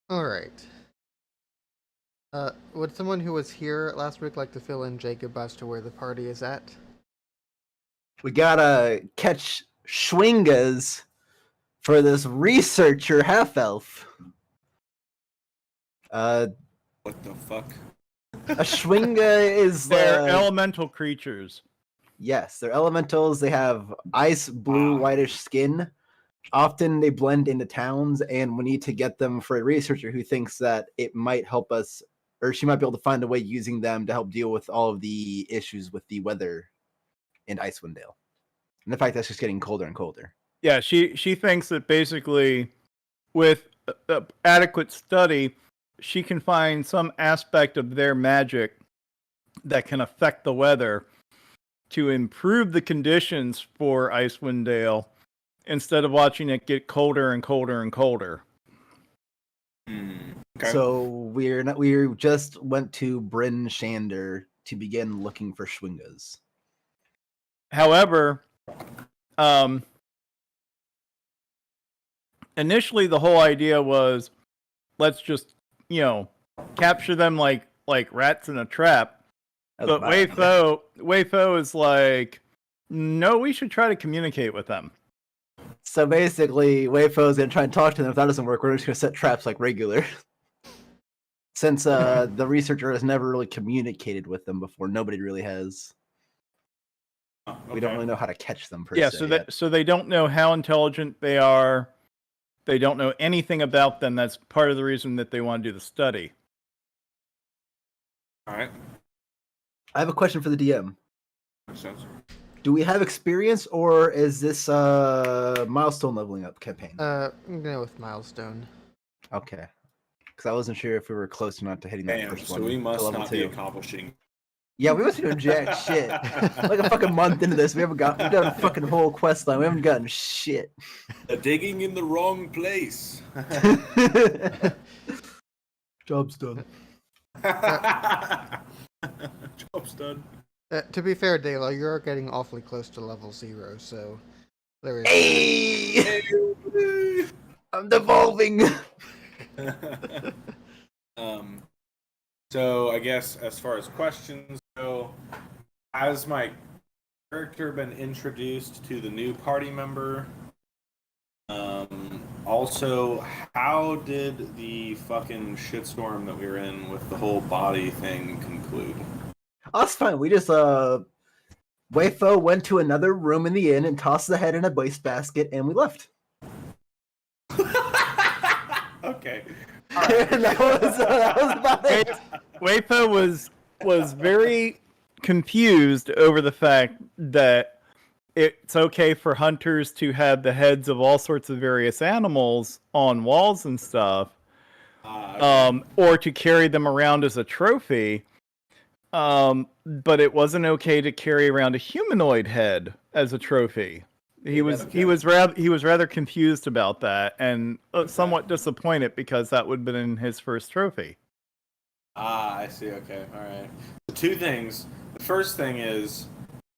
All right. Would someone who was here last week like to fill in Jacob as to where the party is at? We gotta catch Schwingas for this researcher half-elf. What the fuck? A Schwinga is They're elemental creatures. Yes, they're elementals. They have ice blue, whitish skin. Often they blend into towns, and we need to get them for a researcher who thinks that it might help us, or she might be able to find a way using them to help deal with all of the issues with the weather in Icewind Dale. And the fact that it's just getting colder and colder. Yeah, she thinks that basically with adequate study, she can find some aspect of their magic that can affect the weather to improve the conditions for Icewind Dale instead of watching it get colder and colder and colder. Okay. So we just went to Bryn Shander to begin looking for Schwingas. However, initially the whole idea was let's just, capture them like rats in a trap. But Wei Fo is like, no, we should try to communicate with them. So basically, Wei Fo's gonna try and talk to them. If that doesn't work, we're just gonna set traps like regular. Since the researcher has never really communicated with them before, nobody really has. Okay. We don't really know how to catch them per se. So they don't know how intelligent they are. They don't know anything about them. That's part of the reason that they want to do the study. All right. I have a question for the DM. Makes sense. Do we have experience, or is this milestone leveling up campaign? I'm gonna go with milestone. Okay. Because I wasn't sure if we were close or not to hitting that Damn, first so one. we to must level not 2. be accomplishing. Yeah, we must be doing jack shit. Like a fucking month into this, we've done a fucking whole quest line. We haven't gotten shit. They're digging in the wrong place. Job's done. Job's done. To be fair, Dela, you're getting awfully close to level 0, so there is. Hey! I'm devolving. So I guess as far as questions go, has my character been introduced to the new party member? Also, how did the fucking shitstorm that we were in with the whole body thing conclude? Oh, that's fine. We just Wei Fo went to another room in the inn and tossed the head in a wastebasket, and we left. Okay. And that was about it. Wei Fo was very confused over the fact that it's okay for hunters to have the heads of all sorts of various animals on walls and stuff, or to carry them around as a trophy. But it wasn't okay to carry around a humanoid head as a trophy. He was rather confused about that and somewhat disappointed because that would have been his first trophy. I see. Okay, all right. So 2 things. The first thing is,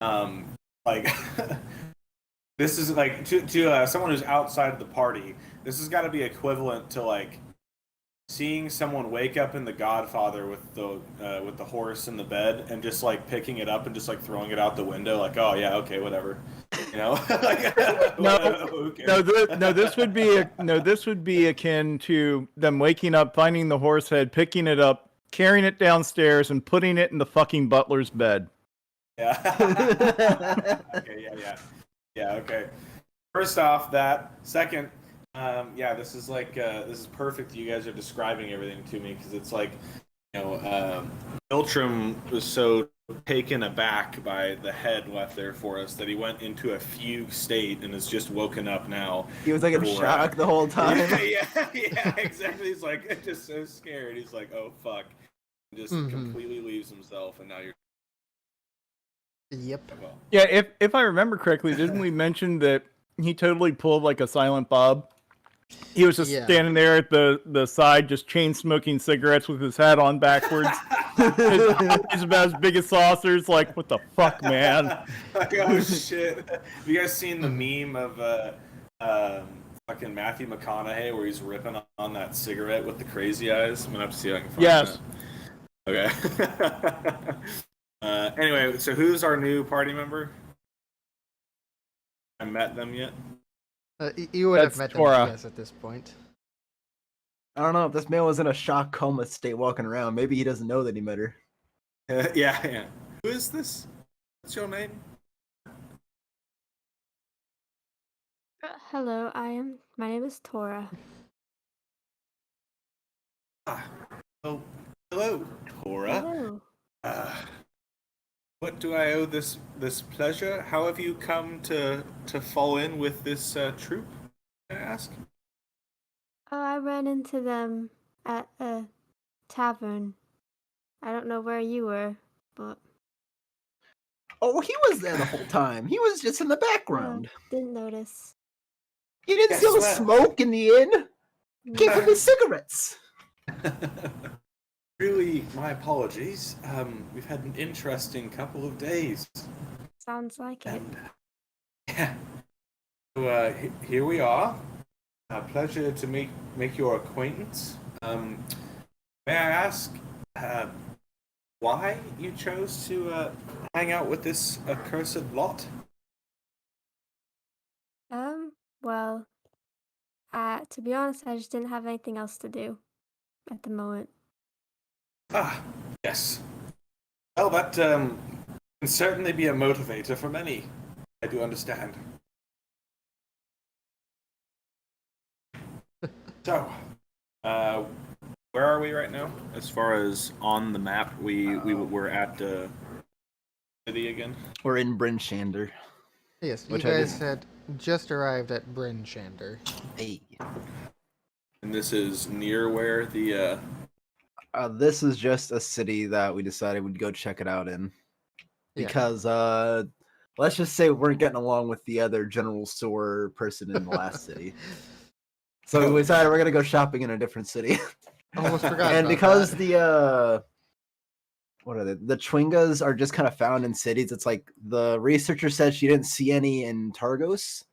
like, this is like to someone who's outside of the party. This has got to be equivalent to like seeing someone wake up in The Godfather with the horse in the bed and just like picking it up and just like throwing it out the window, like, oh yeah, okay, whatever, you know. Like, This would be akin to them waking up, finding the horse head, picking it up, carrying it downstairs, and putting it in the fucking butler's bed. Yeah. Okay. Yeah. Okay. First off, that. Second. Yeah, this is like this is perfect. You guys are describing everything to me because it's like, Iltram was so taken aback by the head left there for us that he went into a fugue state and is just woken up now. He was like in shock the whole time. Yeah, exactly. He's like just so scared. He's like, oh fuck, and just completely leaves himself, and now you're. Yep. Yeah, if I remember correctly, didn't we mention that he totally pulled like a Silent Bob? He was just standing there at the side, just chain smoking cigarettes with his hat on backwards. He's about as big as saucers. Like, what the fuck, man? Like, oh shit! Have you guys seen the meme of fucking fucking Matthew McConaughey where he's ripping on that cigarette with the crazy eyes? I'm gonna have to see if I can find Yes. that. Okay. Anyway, so who's our new party member? I met them yet? You would have That's met Tora. them, yes, at this point. I don't know if this man was in a shock coma state walking around. Maybe he doesn't know that he met her. Yeah. Who is this? What's your name? Hello, my name is Tora. Oh, hello, Tora. Hello. What do I owe this pleasure? How have you come to fall in with this troop? Can I ask? Oh, I ran into them at a tavern. I don't know where you were, but Oh, he was there the whole time. He was just in the background. didn't notice. You didn't Guess see all the what? smoke in the inn? Came from his cigarettes. Really, my apologies. We've had an interesting couple of days. Sounds like it. And yeah. So here we are. A pleasure to make your acquaintance. May I ask why you chose to hang out with this accursed lot? Well, to be honest, I just didn't have anything else to do at the moment. Ah, yes. Well, that can certainly be a motivator for many. I do understand. So, where are we right now? As far as on the map, we're at city again. We're in Bryn Shander. Yes, Which you I guys didn't- had just arrived at Bryn Shander. Hey. And this is near where the This is just a city that we decided we'd go check it out in. Yeah. Because let's just say we weren't getting along with the other general store person in the last city. So we decided we're gonna go shopping in a different city. Almost forgot And about because that. the what are they? The Chwingas are just kind of found in cities. It's like the researcher said she didn't see any in Targos,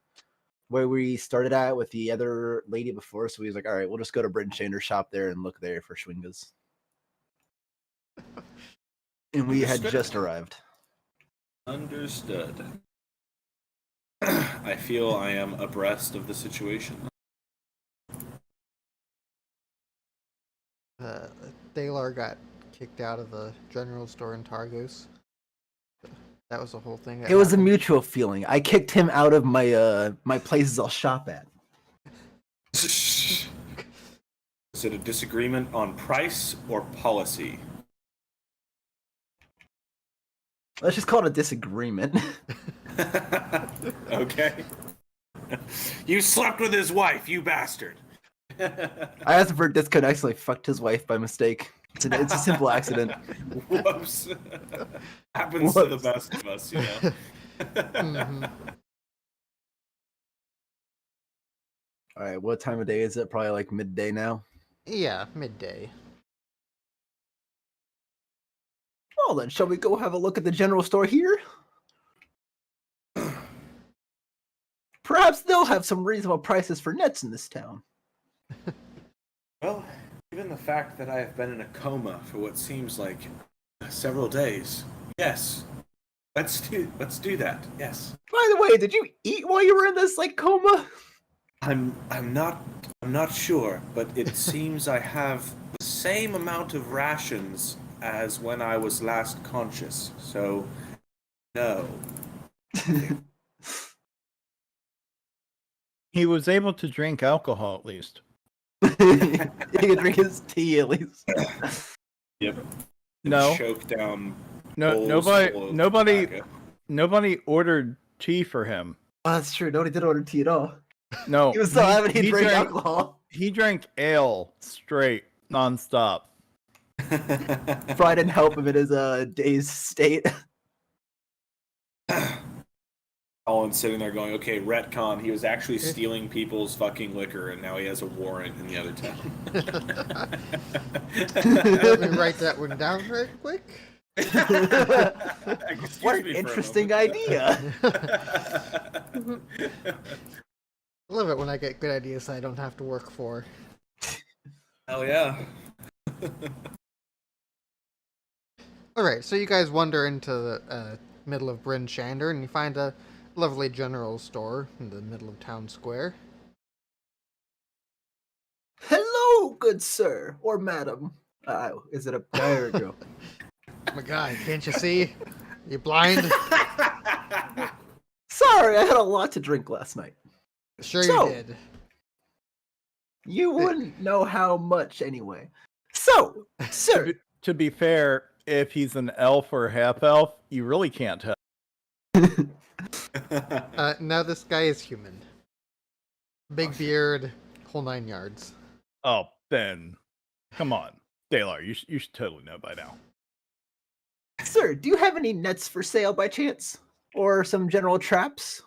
where we started at with the other lady before. So he was like, "All right, we'll just go to Bryn Shander, shop there, and look there for Chwingas." And we had Understood. just arrived. Understood. I feel I am abreast of the situation. Thalar got kicked out of the general store in Targos. That was the whole thing. That It was a happened. mutual feeling. I kicked him out of my my places I'll shop at. Is it a disagreement on price or policy? Let's just call it a disagreement. Okay. You slept with his wife, you bastard. I asked for a disconnect, so I fucked his wife by mistake. It's a simple accident. Whoops. Happens to the Whoops. best of us, you know. Mhm. All right, what time of day is it? Probably like midday now. Yeah, midday. Well then, shall we go have a look at the general store here? Perhaps they'll have some reasonable prices for nets in this town. Well, given the fact that I have been in a coma for what seems like several days, yes. Let's do that. Yes. By the way, did you eat while you were in this like coma? I'm not sure, but it seems I have the same amount of rations as when I was last conscious. So, no. He was able to drink alcohol at least. He could drink his tea at least. Yep. No. Choke down. No, bowls full of tobacco. nobody ordered tea for him. Oh, that's true. Nobody did order tea at all. No, He was still having he drank drank alcohol. He drank ale straight, nonstop. Probably didn't help him in his dazed state. Colin's sitting there going, okay, retcon, he was actually stealing people's fucking liquor and now he has a warrant in the other town. Let me write that one down right quick. Excuse What an me for a interesting moment. idea. I love it when I get good ideas I don't have to work for. Hell yeah. Alright, so you guys wander into the middle of Bryn Shander and you find a lovely general store in the middle of town square. Hello, good sir or madam. Is it a guy or a girl? Oh my god, can't you see? You blind? Sorry, I had a lot to drink last night. Sure So- you did. You wouldn't know how much anyway. So, sir, To be fair, if he's an elf or half elf, you really can't tell. Now this guy is human. Big beard, whole 9 yards. Oh, then, come on, Dalar, you should totally know by now. sir, do you have any nets for sale by chance? Or some general traps?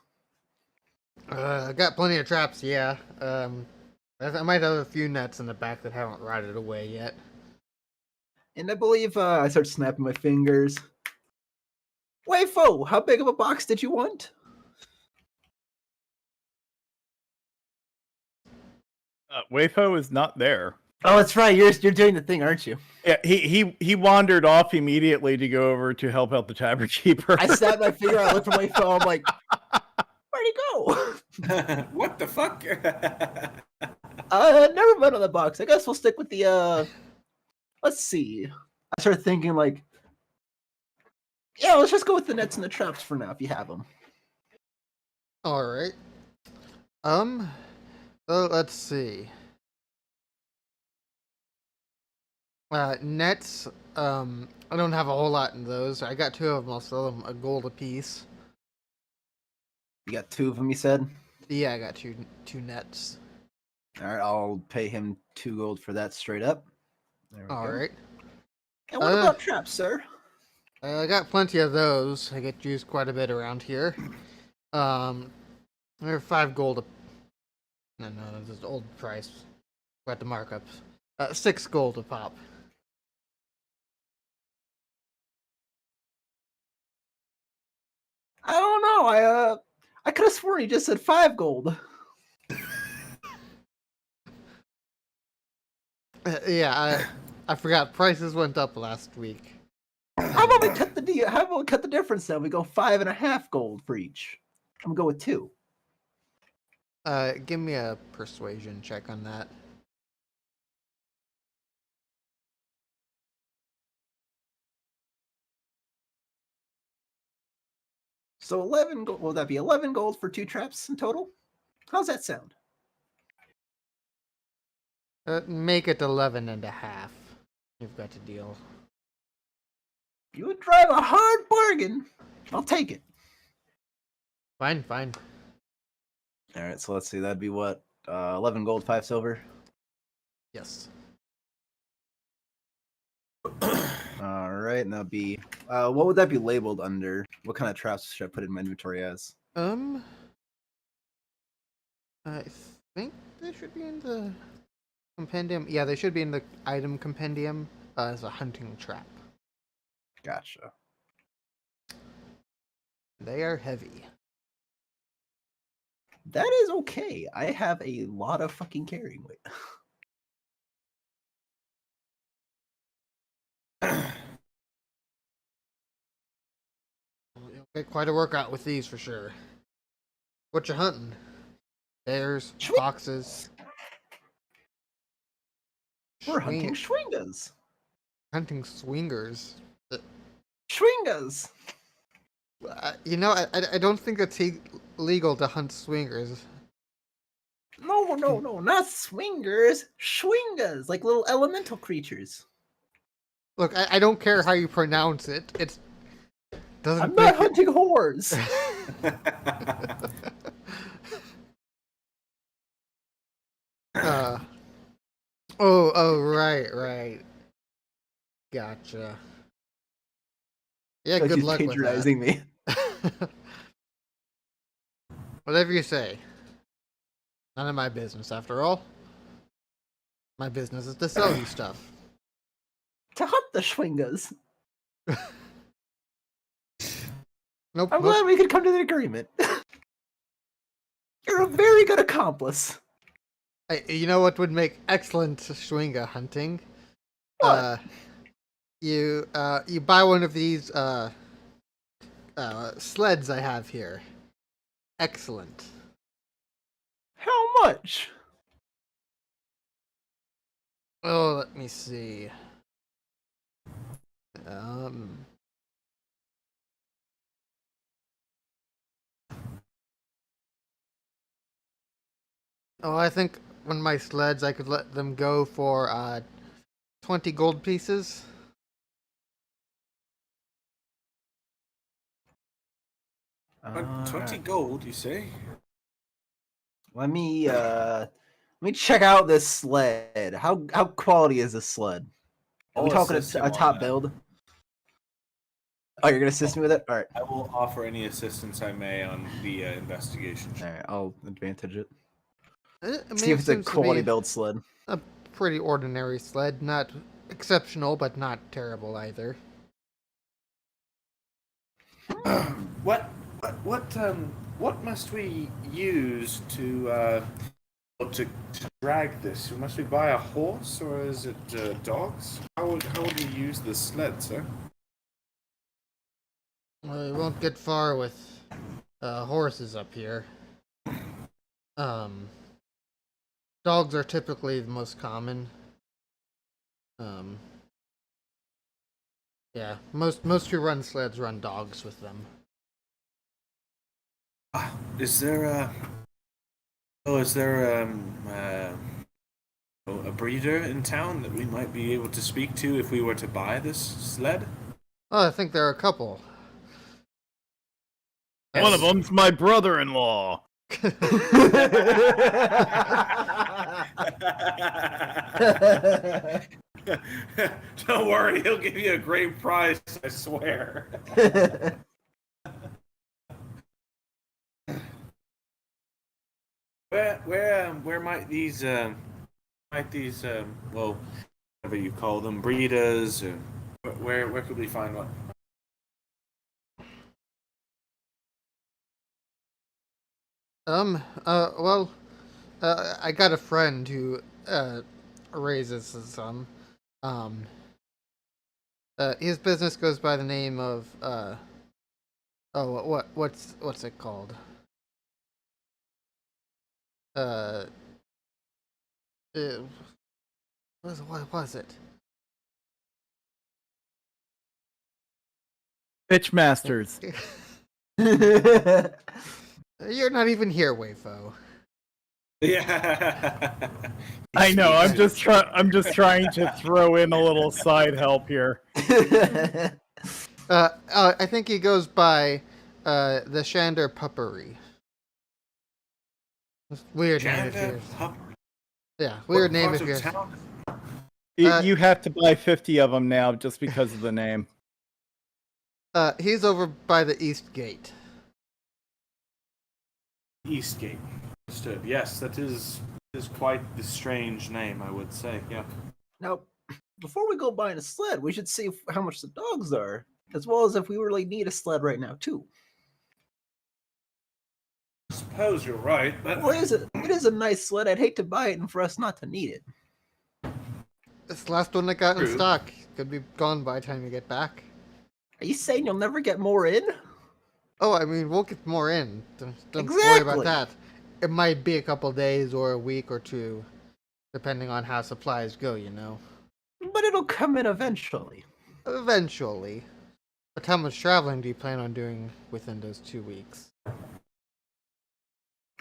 I got plenty of traps, yeah. I might have a few nets in the back that haven't rotted away yet. And I believe I start snapping my fingers. Wayfo, how big of a box did you want? Wayfo is not there. Oh, that's right. You're doing the thing, aren't you? Yeah, he wandered off immediately to go over to help out the tavern keeper. I snapped my finger. I looked for Wayfo. I'm like, where'd he go? What the fuck? Never mind on the box. I guess we'll stick with the let's see. I started thinking like, yeah, let's just go with the nets and the traps for now if you have them. Alright. Let's see. Nets, I don't have a whole lot in those. I got 2 of them, I'll sell them a gold apiece. You got 2 of them, you said? Yeah, I got two nets. All right, I'll pay him 2 gold for that straight up. There we go. Alright. And what about traps, sir? I got plenty of those. I get used quite a bit around here. They're 5 gold. No, this is old price. Got the markups. 6 gold a pop. I don't know. I could have sworn he just said 5 gold. Yeah, I forgot. Prices went up last week. How about we cut the deal? How about we cut the difference then? We go 5.5 gold for each. I'm gonna go with 2. Give me a persuasion check on that. So 11 gold. Will that be 11 gold for 2 traps in total? How's that sound? Make it 11.5. You've got to deal. You would drive a hard bargain. I'll take it. Fine. All right, so let's see. That'd be what? 11 gold, 5 silver. Yes. All right, and that'd be. What would that be labeled under? What kind of traps should I put in my inventory as? I think they should be in the compendium. Yeah, they should be in the item compendium as a hunting trap. Gotcha. They are heavy. That is okay. I have a lot of fucking carrying weight. You'll get quite a workout with these for sure. What you hunting? Bears, Shwing- foxes. We're hunting Swing- Schwingas. hunting swingers. Schwingas. You know, I don't think it's legal to hunt swingers. No, not swingers. Schwingas, like little elemental creatures. Look, I don't care how you pronounce it. It doesn't. I'm not make hunting whores. Right. Gotcha. Yeah, Like good he's luck with patronizing me. that. Whatever you say. None of my business, after all. My business is to sell you stuff. To hunt the Schwingas. Nope. I'm glad we could come to an agreement. You're a very good accomplice. You know what would make excellent Schwinga hunting? What? You buy one of these sleds I have here. Excellent. How much? Oh, let me see. Oh, I think one of my sleds I could let them go for 20 gold pieces. But 20 gold, you say? Let me check out this sled. How quality is this sled? Are we I'll talking assist you a on top that. build? Oh, you're gonna assist me with it? All right. I will offer any assistance I may on the investigation. All right, I'll advantage it. I See if it's a seems to quality be build sled. a pretty ordinary sled. Not exceptional, but not terrible either. What must we use to drag this? Must we buy a horse or is it dogs? How would we use the sled, sir? Well, we won't get far with horses up here. Dogs are typically the most common. Yeah, most who run sleds run dogs with them. Is there a breeder in town that we might be able to speak to if we were to buy this sled? Oh, I think there are a couple. One of them's my brother-in-law. Don't worry, he'll give you a great price, I swear. Where might these well, whatever you call them, breeders, or where could we find one? Well, I got a friend who raises some. His business goes by the name of what's it called? What was it? Pitchmasters. You're not even here, Wayfo. Yeah. I know. I'm just trying to throw in a little side help here. I think he goes by the Shander Puppery. Weird name if you're. Yeah, weird name if you're. You have to buy 50 of them now just because of the name. He's over by the East Gate. Eastgate. Understood. Yes, that is quite the strange name, I would say. Yeah. Now, before we go buying a sled, we should see how much the dogs are, as well as if we really need a sled right now too. I suppose you're right, but Well, it is a nice sled. I'd hate to buy it and for us not to need it. This the last one that got in True. stock could be gone by the time you get back. Are you saying you'll never get more in? Oh, I mean, we'll get more in. Don't worry about Exactly. that. It might be a couple days or a week or two, depending on how supplies go, you know. But it'll come in eventually. Eventually. But how much traveling do you plan on doing within those 2 weeks?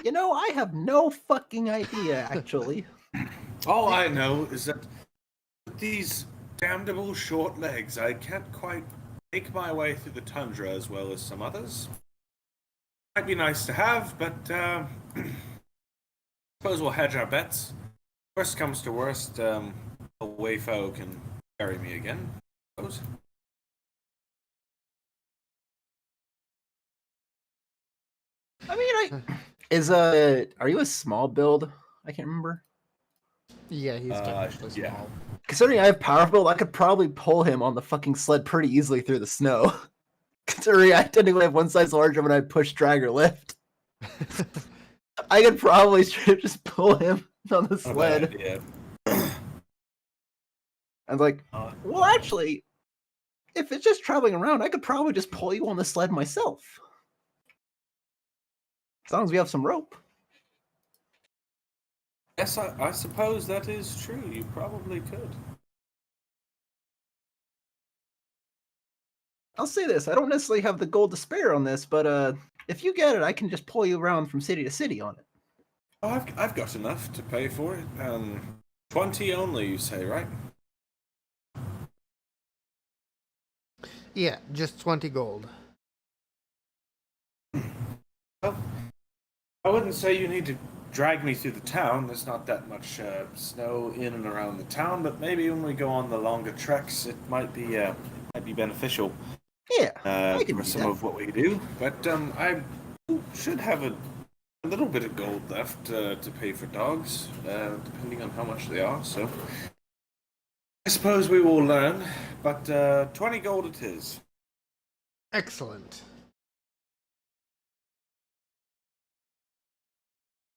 You know, I have no fucking idea, actually. all I know is that with these damnable short legs, I can't quite make my way through the tundra as well as some others. Might be nice to have, but suppose we'll hedge our bets. Worst comes to worst, a Wayfo can carry me again, I suppose. I mean, are you a small build? I can't remember. Yeah, he's technically yeah. small. Considering I have power build, I could probably pull him on the fucking sled pretty easily through the snow. Considering I technically have one size larger when I push, drag, or lift. I could probably straight up just pull him on the Not a bad sled. idea. I was like, Uh, well, actually, if it's just traveling around, I could probably just pull you on the sled myself. As long as we have some rope. Yes, I suppose that is true. You probably could. I'll say this, I don't necessarily have the gold to spare on this, but if you get it, I can just pull you around from city to city on it. Oh, I've got enough to pay for it. 20 only, you say, right? Yeah, just 20 gold. Well, I wouldn't say you need to drag me through the town. There's not that much snow in and around the town, but maybe when we go on the longer treks, it might be beneficial Yeah, I can for do some that. of what we do. But I should have a little bit of gold left to pay for dogs, depending on how much they are. So I suppose we will learn. But 20 gold it is. Excellent.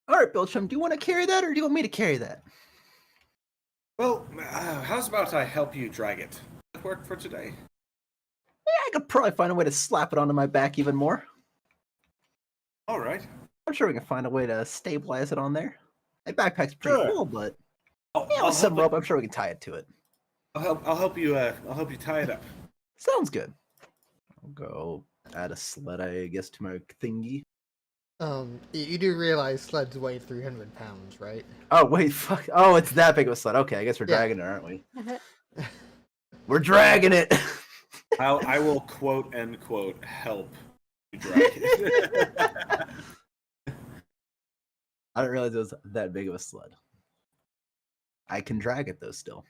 All right, Beltram, do you want to carry that, or do you want me to carry that? Well, how's about I help you drag it? Does that work for today? Yeah, I could probably find a way to slap it onto my back even more. All right. I'm sure we can find a way to stabilize it on there. My backpack's pretty Sure. full, but I'll yeah, with some help rope, I'm sure we can tie it to it. I'll help you. I'll help you tie it up. Sounds good. I'll go add a sled, I guess, to my thingy. You do realize sleds weigh 300 pounds, right? Oh, wait, fuck. Oh, it's that big of a sled. Okay, I guess we're Yeah. dragging it, aren't we? We're dragging it! I will quote end quote help you drag it. I didn't realize it was that big of a sled. I can drag it, though, still.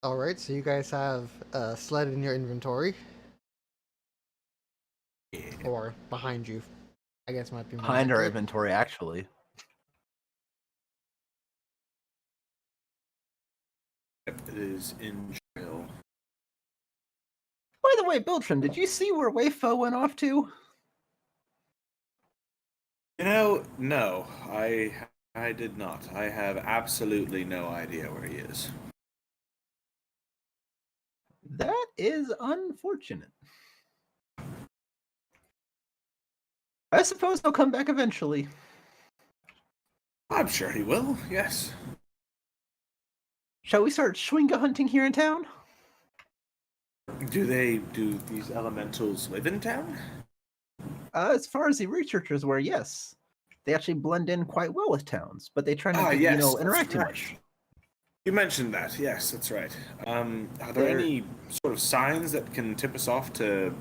Alright, so you guys have a sled in your inventory. Or behind you. I guess might be more Behind our accurate. inventory, actually. It is in jail. By the way, Beltram, did you see where Wayfo went off to? You know, no, I did not. I have absolutely no idea where he is. That is unfortunate. I suppose he'll come back eventually. I'm sure he will. Yes. Shall we start Schwinga hunting here in town? Do these elementals live in town? As far as the researchers were, yes. They actually blend in quite well with towns, but they try not to, Yes, that's interact too right. much. You mentioned that. Yes, that's right. Are there They're- any sort of signs that can tip us off to,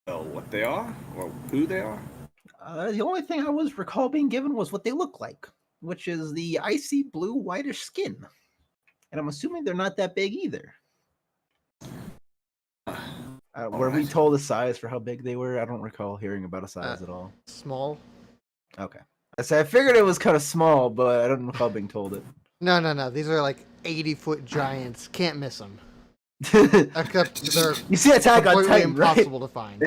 well, what they are or who they are? The only thing I was recall being given was what they look like, which is the icy blue whitish skin. And I'm assuming they're not that big either. Were we Alright. told the size for how big they were? I don't recall hearing about a size at all. Small? Okay. I figured it was kind of small, but I don't recall being told it. No. These are like 80-foot giants. Can't miss them. Except they're You see Attack on completely Titan, right? impossible to find.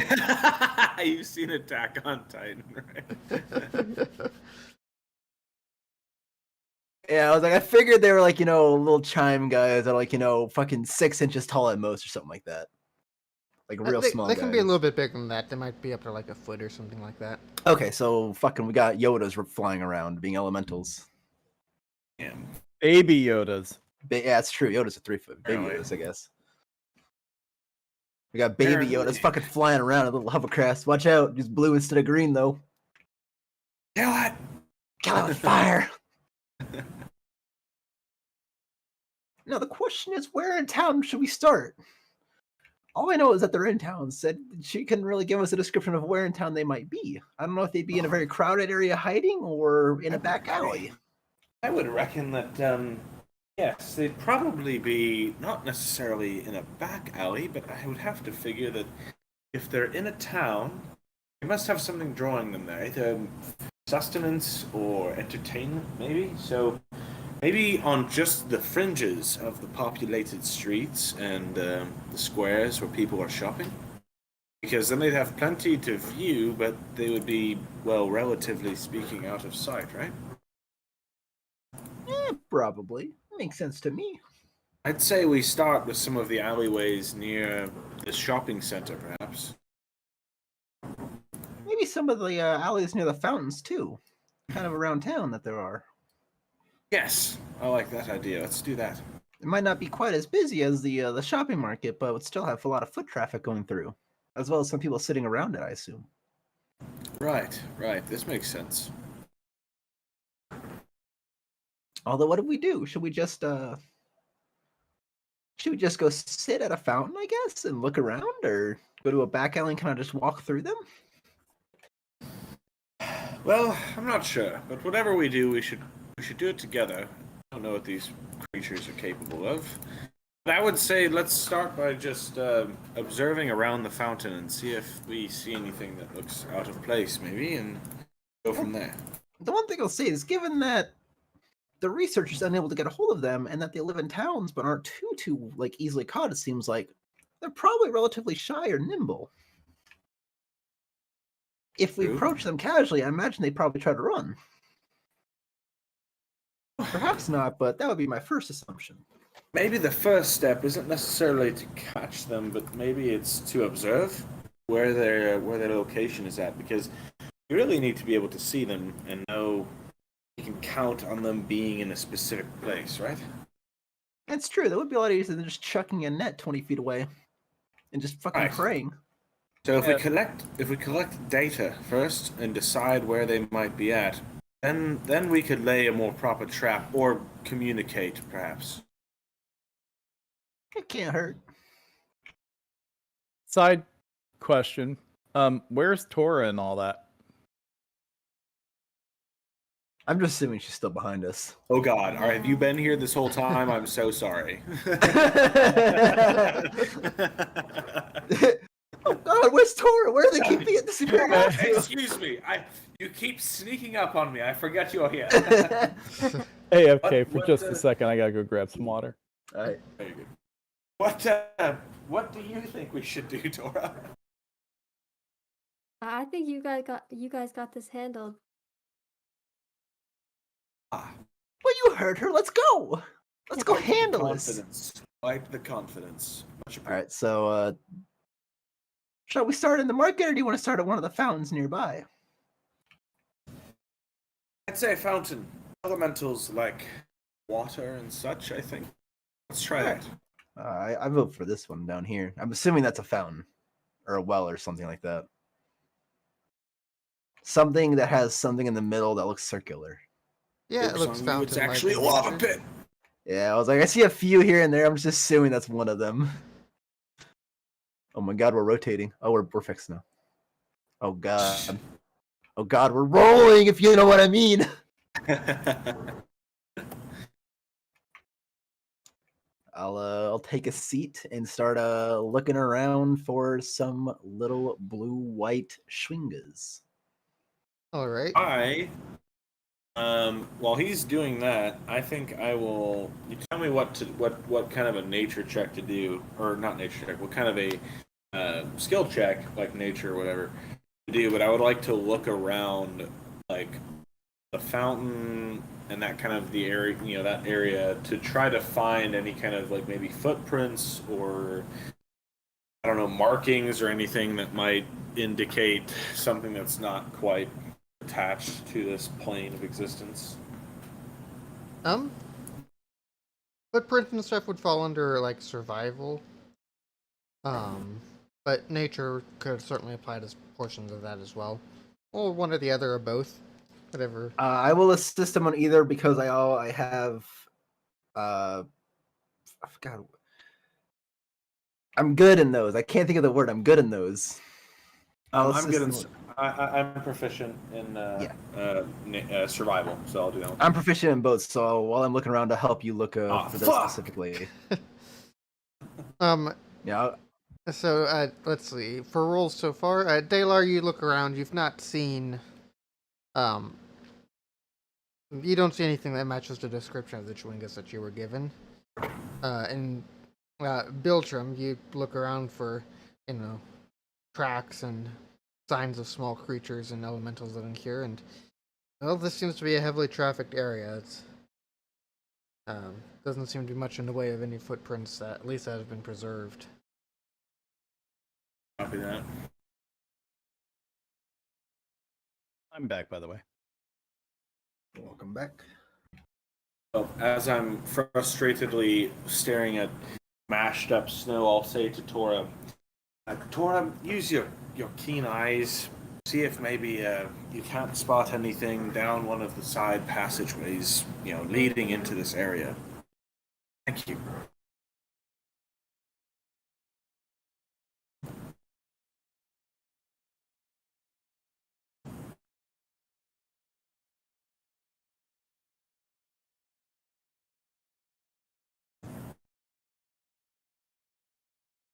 You've seen Attack on Titan, right? Yeah, I was like, I figured they were like, little chime guys that are like, fucking 6 inches tall at most or something like that. Like real they, small they guys. can be a little bit bigger than that. They might be up to like a foot or something like that. Okay, so fucking we got Yodas flying around being elementals. Yeah. Baby Yodas. Yeah, it's true. Yoda's a 3 foot. Baby Apparently. Yodas, I guess. We got baby Apparently. Yodas fucking flying around in little hovercrafts. Watch out, just blue instead of green though. Kill it! Kill it with fire. Now the question is, where in town should we start? All I know is that they're in town. Said she couldn't really give us a description of where in town they might be. I don't know if they'd be in a very crowded area hiding or in a back alley. I would reckon that, yes, they'd probably be not necessarily in a back alley, but I would have to figure that if they're in a town, they must have something drawing them there, either sustenance or entertainment, maybe. So maybe on just the fringes of the populated streets and the squares where people are shopping. Because then they'd have plenty to view, but they would be, well, relatively speaking, out of sight, right? Probably. Makes sense to me. I'd say we start with some of the alleyways near the shopping center, perhaps. Maybe some of the alleys near the fountains, too. Kind of around town that there are. Yes, I like that idea. Let's do that. It might not be quite as busy as the shopping market, but would still have a lot of foot traffic going through, as well as some people sitting around it, I assume. Right, right. This makes sense. Although, what do we do? Should we just go sit at a fountain, I guess, and look around, or go to a back alley and kind of just walk through them? Well, I'm not sure, but whatever we do, we should do it together. I don't know what these creatures are capable of. But I would say let's start by just observing around the fountain and see if we see anything that looks out of place, maybe, and go from there. The one thing I'll say is, given that the researcher's unable to get a hold of them, and that they live in towns but aren't too like easily caught, it seems like they're probably relatively shy or nimble. If we True. approach them casually, I imagine they'd probably try to run. Perhaps not, but that would be my first assumption. Maybe the first step isn't necessarily to catch them, but maybe it's to observe where their location is at, because you really need to be able to see them and know you can count on them being in a specific place, right? That's true. That would be a lot easier than just chucking a net 20 feet away and just fucking Right. praying. So if we collect data first and decide where they might be at, then we could lay a more proper trap or communicate, perhaps. It can't hurt. Side question. Where's Tora and all that? I'm just assuming she's still behind us. Oh God, all right, have you been here this whole time? I'm so sorry. Oh God, where's Tora? Where are they keeping it? This is very Excuse me, you keep sneaking up on me. I forget you're here. Hey, okay, for What, just a second, I gotta go grab some water. All right. Very good. What do you think we should do, Tora? I think you guys got this handled. Ah, Well, you heard her. Let's go. Let's go handle this. confidence. Like the confidence. Much All right. So, shall we start in the market, or do you want to start at one of the fountains nearby? I'd say fountain. Elementals like water and such, I think. Let's try that. I vote for this one down here. I'm assuming that's a fountain or a well or something like that. Something that has something in the middle that looks circular. Yeah, it looks It's fountain-like actually in a lava nature. pit. Yeah, I was like, I see a few here and there. I'm just assuming that's one of them. Oh my God, we're rotating. Oh, we're fixed now. Oh God. Oh God, we're rolling, if you know what I mean. I'll take a seat and start looking around for some little blue-white schwingas. All right. While he's doing that, I think I will. You tell me what kind of a nature check to do, or not nature check. What kind of a skill check, like nature or whatever, to do. But I would like to look around, like the fountain and that kind of the area, that area, to try to find any kind of like maybe footprints or I don't know, markings or anything that might indicate something that's not quite attached to this plane of existence. Footprints and stuff would fall under like survival. But nature could certainly apply to portions of that as well, or one or the other, or both, whatever. I will assist him on either because I have I forgot. I'm good in those. I can't think of the word. I'm good in those. I'm good in. I'm proficient in survival, so I'll do that one. I'm proficient in both, so while I'm looking around to help you look for those specifically. Yeah. So let's see. For rolls so far, Dalar, you look around. You've not seen You don't see anything that matches the description of the Chewingus that you were given. And Biltram, you look around for, tracks and signs of small creatures and elementals living here, and well, this seems to be a heavily trafficked area. It's doesn't seem to be much in the way of any footprints that at least that have been preserved. Copy that. I'm back, by the way. Welcome back. So, as I'm frustratedly staring at mashed up snow, I'll say to Tora, Tora, use your keen eyes. See if maybe you can't spot anything down one of the side passageways, leading into this area. Thank you.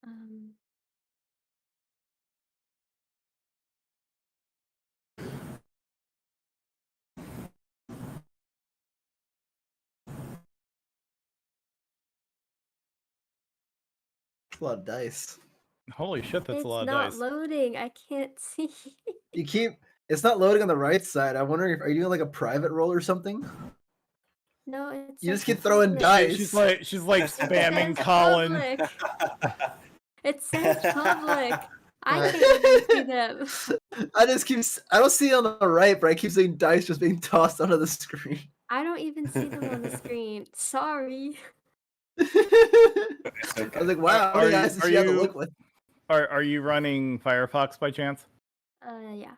Um, It's a lot of dice. Holy shit, that's it's a lot of not dice. loading. I can't see. It's not loading on the right side. I'm wondering if are you doing like a private roll or something? No, it's You just keep throwing dice. She's like spamming says Colin. public. It says public. I Right. can't even see them. I don't see it on the right, but I keep seeing dice just being tossed onto the screen. I don't even see them on the screen. Sorry. I was like, wow, how many dice does she have to look with? Are you running Firefox by chance? Yeah.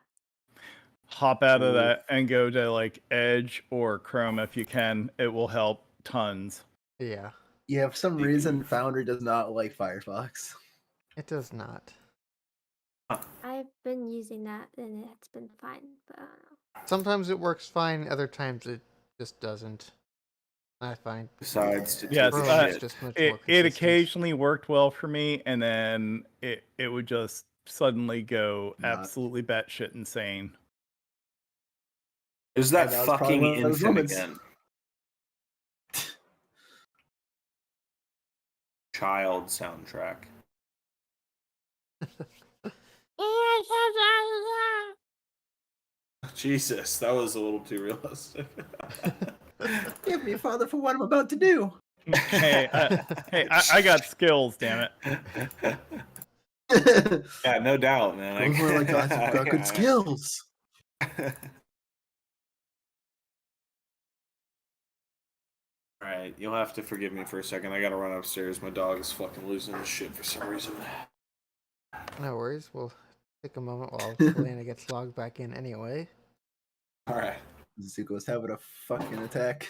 Hop out of Ooh. that and go to like Edge or Chrome if you can. It will help tons. Yeah, Yeah, for some reason, Foundry does not like Firefox. it does not. I've been using that and it's been fine, but I don't know. Sometimes it works fine, other times it just doesn't. I find Decides to Yes, take Chrome a is shit. just much It more consistent. occasionally worked well for me, and then it would just suddenly go Not. absolutely batshit insane. Is that And that was probably fucking one of those infant moments. again? Child soundtrack. Jesus, that was a little too realistic. Give me, Father, for what I'm about to do. hey, I got skills, damn it. Yeah, no doubt, man. Those were like, I've got good skills. Alright, you'll have to forgive me for a second. I gotta run upstairs. My dog is fucking losing his shit for some reason. No worries. We'll take a moment while Helena gets logged back in anyway. Alright. Zuko's having a fucking attack.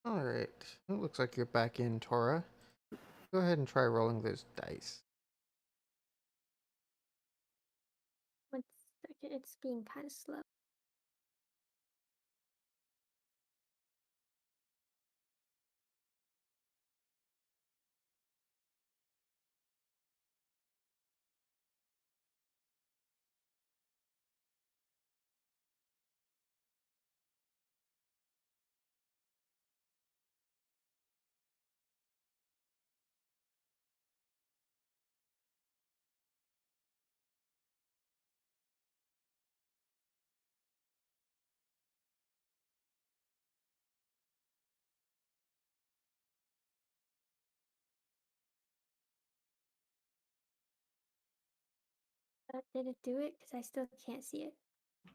Alright. It looks like you're back in, Tora. Go ahead and try rolling those dice. 1 second, it's being kind of slow. Did it do it? Because I still can't see it.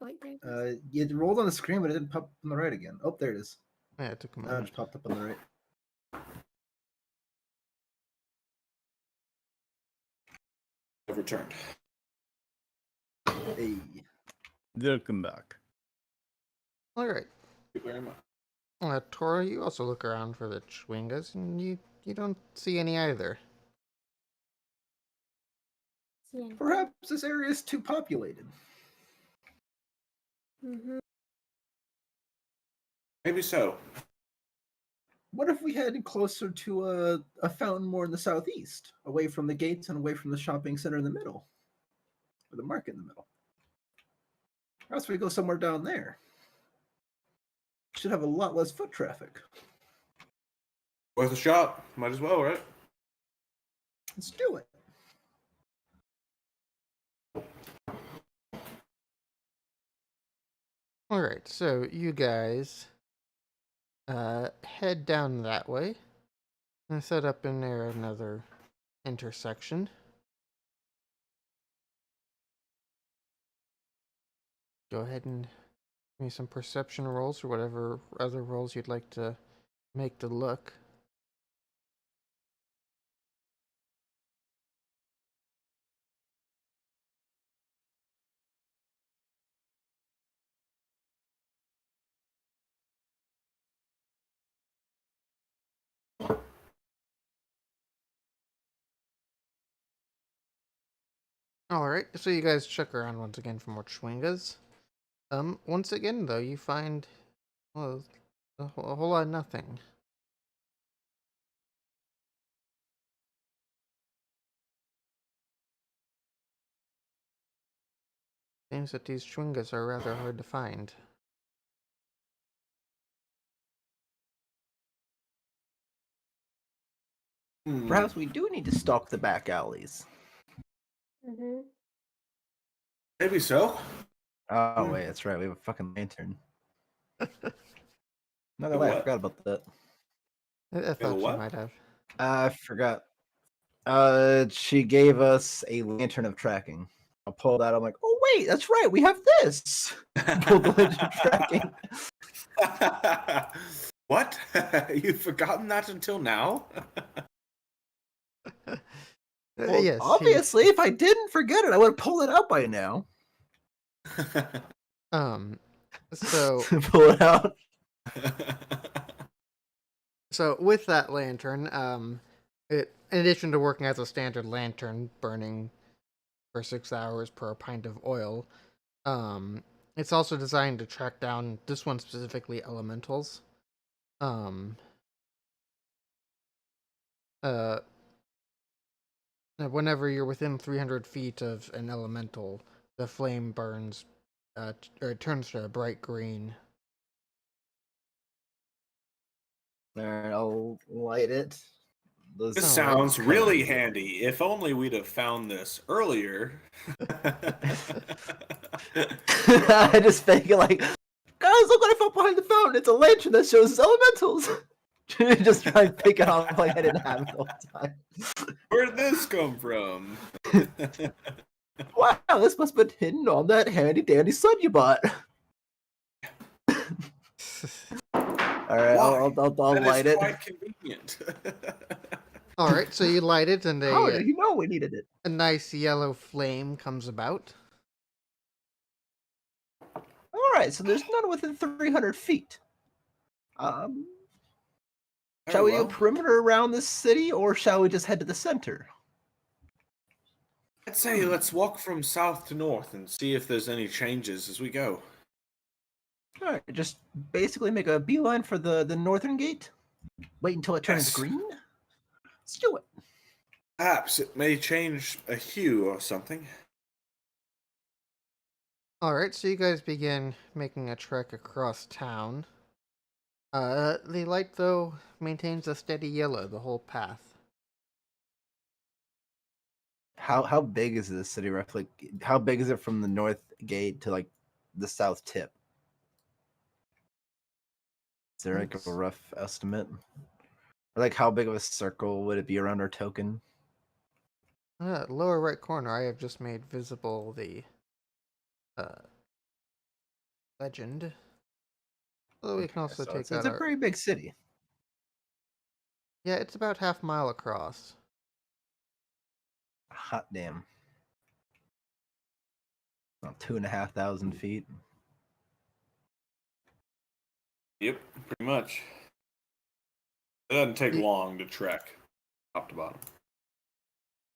Oh, wait, there it is. It rolled on the screen, but it didn't pop up on the right again. Oh, there it is. Yeah, it took a Now it moment. just popped up on the right. I've returned. Hey. Welcome back. All right. Thank you very much. Tora, you also look around for the Chwingas, and you don't see any either. See anything? Perhaps this area is too populated. Mm-hmm. Maybe so. What if we head closer to a fountain more in the southeast, away from the gates and away from the shopping center in the middle, or the market in the middle? Or else we go somewhere down there. Should have a lot less foot traffic. Worth a shot. Might as well, right? Let's do it. All right, so you guys head down that way and set up in there another intersection. Go ahead and give me some perception rolls or whatever other rolls you'd like to make to look. Alright, so you guys check around once again for more Chwingas. Once again though, you find, well, a whole lot of nothing. Seems that these Chwingas are rather hard to find. Perhaps we do need to stalk the back alleys. Mm-hmm. Maybe so. Oh, wait, that's right. We have a fucking lantern. Not gonna lie, I What? forgot about that. I thought you what? might have. I forgot. She gave us a lantern of tracking. I pulled out. I'm like, oh wait, that's right. We have this. Pulled the lantern of tracking. What? You've forgotten that until now? Well, Yes, obviously, if I didn't forget it, I would have pulled it out by now. So Pull it out. So with that lantern, in addition to working as a standard lantern, burning for 6 hours per pint of oil, it's also designed to track down, this one specifically, elementals. Whenever you're within 300 feet of an elemental, the flame burns, or it turns to a bright green. Alright, I'll light it. This Alright. sounds really handy. If only we'd have found this earlier. I just think like, guys, look what I found behind the fountain. It's a lantern that shows elementals. Just try and pick it off like I didn't have it all the time. Where did this come from? Wow, this must have been hidden on that handy dandy sun you bought. Alright, I'll That light is it. quite convenient. Alright, so you light it, and How did you know we needed it? a nice yellow flame comes about. Alright, so there's none within 300 feet. Shall we do a perimeter around this city, or shall we just head to the center? I'd say let's walk from south to north and see if there's any changes as we go. Alright, just basically make a beeline for the northern gate. Wait until it turns Yes. green. Let's do it. Perhaps it may change a hue or something. Alright, so you guys begin making a trek across town. The light, though, maintains a steady yellow the whole path. How big is this city roughly? How big is it from the north gate to like the south tip? Is there like a rough estimate? Or like how big of a circle would it be around our token? Lower right corner, I have just made visible the uh, legend. Although we can also So take it's that a out. pretty big city. Yeah, it's about half mile across. Hot damn. About 2,500 feet. Yep, pretty much. It doesn't take Ye- long to trek top to bottom.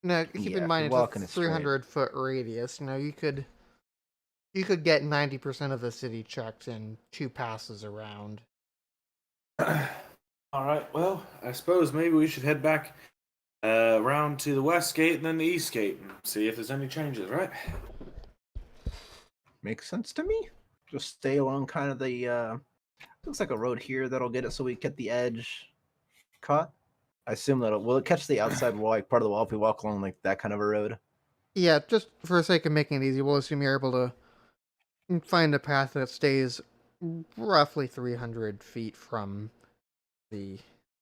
Now, keep Yeah, in if mind you're it's a walking it straight. 300-foot radius. You could get 90% of the city checked in 2 passes around. All right. Well, I suppose maybe we should head back around to the west gate and then the east gate and see if there's any changes. Right? Makes sense to me. Just stay along kind of the looks like a road here that'll get it so we get the edge caught. I assume that will it catch the outside wall, like part of the wall if we walk along like that kind of a road? Yeah, just for the sake of making it easy, we'll assume you're able to find a path that stays roughly 300 feet from the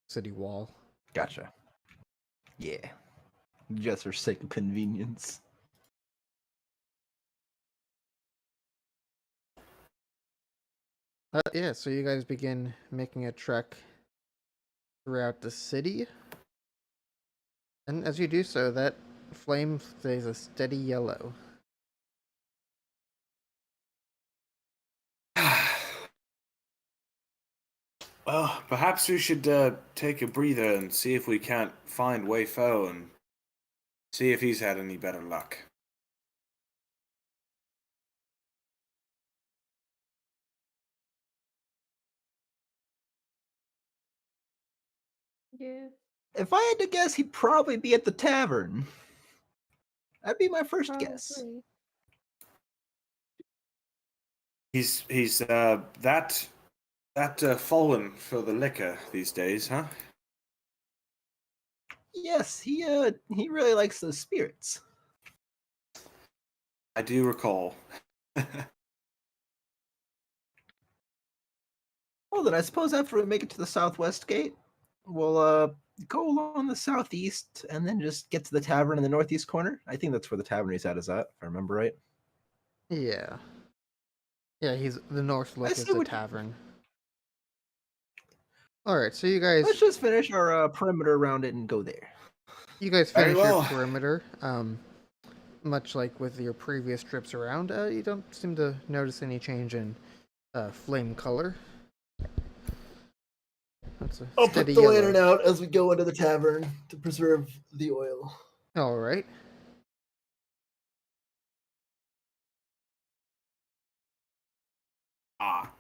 city wall. Gotcha. Yeah. Just for sake of convenience. Yeah, so you guys begin making a trek throughout the city. And as you do so, that flame stays a steady yellow. Well, perhaps we should take a breather and see if we can't find Wei Fo and see if he's had any better luck. Yeah, If I had to guess, he'd probably be at the tavern. That'd be my first guess. probably. He's that fallen for the liquor these days, huh? Yes, he really likes those spirits. I do recall. Well, then I suppose after we make it to the southwest gate, we'll go along the southeast and then just get to the tavern in the northeast corner. I think that's where the tavern he's at, if I remember right. Yeah. Yeah, he's the north look is say the we- tavern. Alright, so you guys Let's just finish our perimeter around it and go there. Very Very finish your well. perimeter. Much like with your previous trips around, you don't seem to notice any change in flame color. That's a steady yellow. out as we go into the tavern to preserve the oil. All right.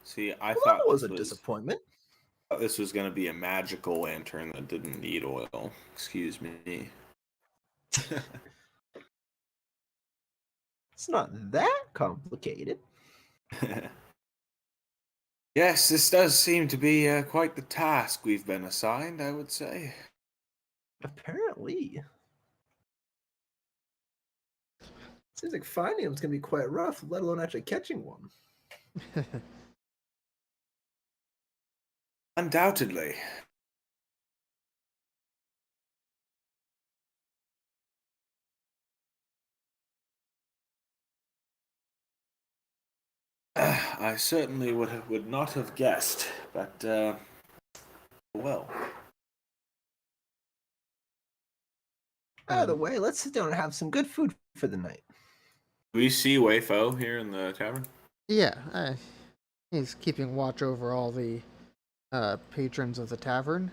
See, I Well, thought that was a this disappointment. thought this was going to be a magical lantern that didn't need oil. Excuse me. It's not that complicated. Yes, this does seem to be quite the task we've been assigned, I would say. Apparently. Seems like finding him's gonna be quite rough, let alone actually catching one. Undoubtedly. I certainly would not have guessed, but well. By the way, let's sit down and have some good food for the night. Do we see Wei Fo here in the tavern? Yeah, he's keeping watch over all the patrons of the tavern.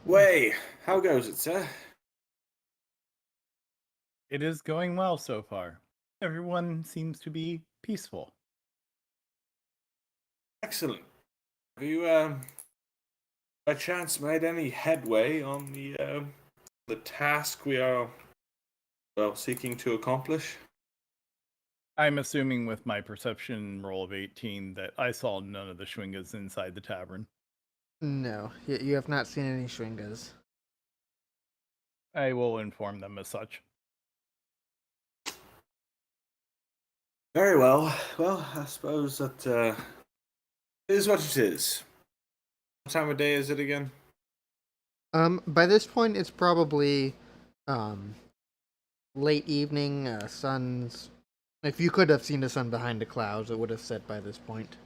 Wei, how goes it, sir? It is going well so far. Everyone seems to be peaceful. Excellent. Have you, by chance, made any headway on the task we are, well, seeking to accomplish? I'm assuming with my perception roll of 18 that I saw none of the Schwingas inside the tavern. No, you have not seen any Schwingas. I will inform them as such. Very well. Well, I suppose that it is what it is. What time of day is it again? By this point, it's probably late evening. Sun's. If you could have seen the sun behind the clouds, it would have set by this point.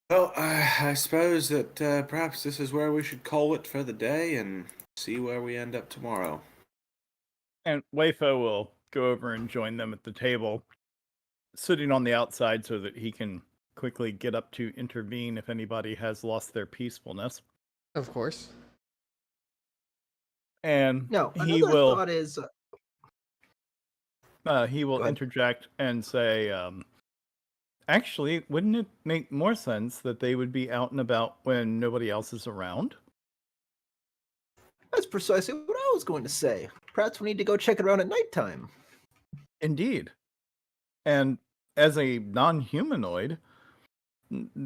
Well, I suppose that perhaps this is where we should call it for the day and see where we end up tomorrow. And Wayfo will go over and join them at the table, sitting on the outside so that he can quickly get up to intervene if anybody has lost their peacefulness. Of course. And No, he another will thought is he will Go ahead. interject and say, actually, wouldn't it make more sense that they would be out and about when nobody else is around? that's precisely what I was going to say. Perhaps we need to go check it around at nighttime. Indeed. And as a non-humanoid,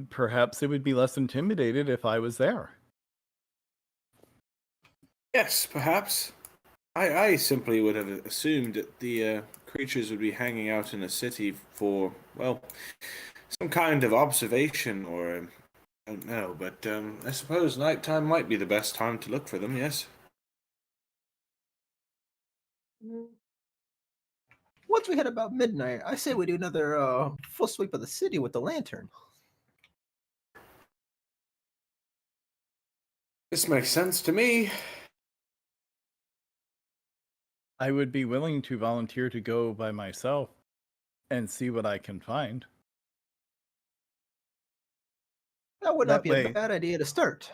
perhaps they would be less intimidated if I was there. Yes, perhaps. I simply would have assumed that the creatures would be hanging out in a city for, well, some kind of observation or, I don't know, but I suppose nighttime might be the best time to look for them, yes? Once we hit about midnight, I say we do another full sweep of the city with the lantern. This makes sense to me. I would be willing to volunteer to go by myself and see what I can find. That would That not be way- a bad idea to start.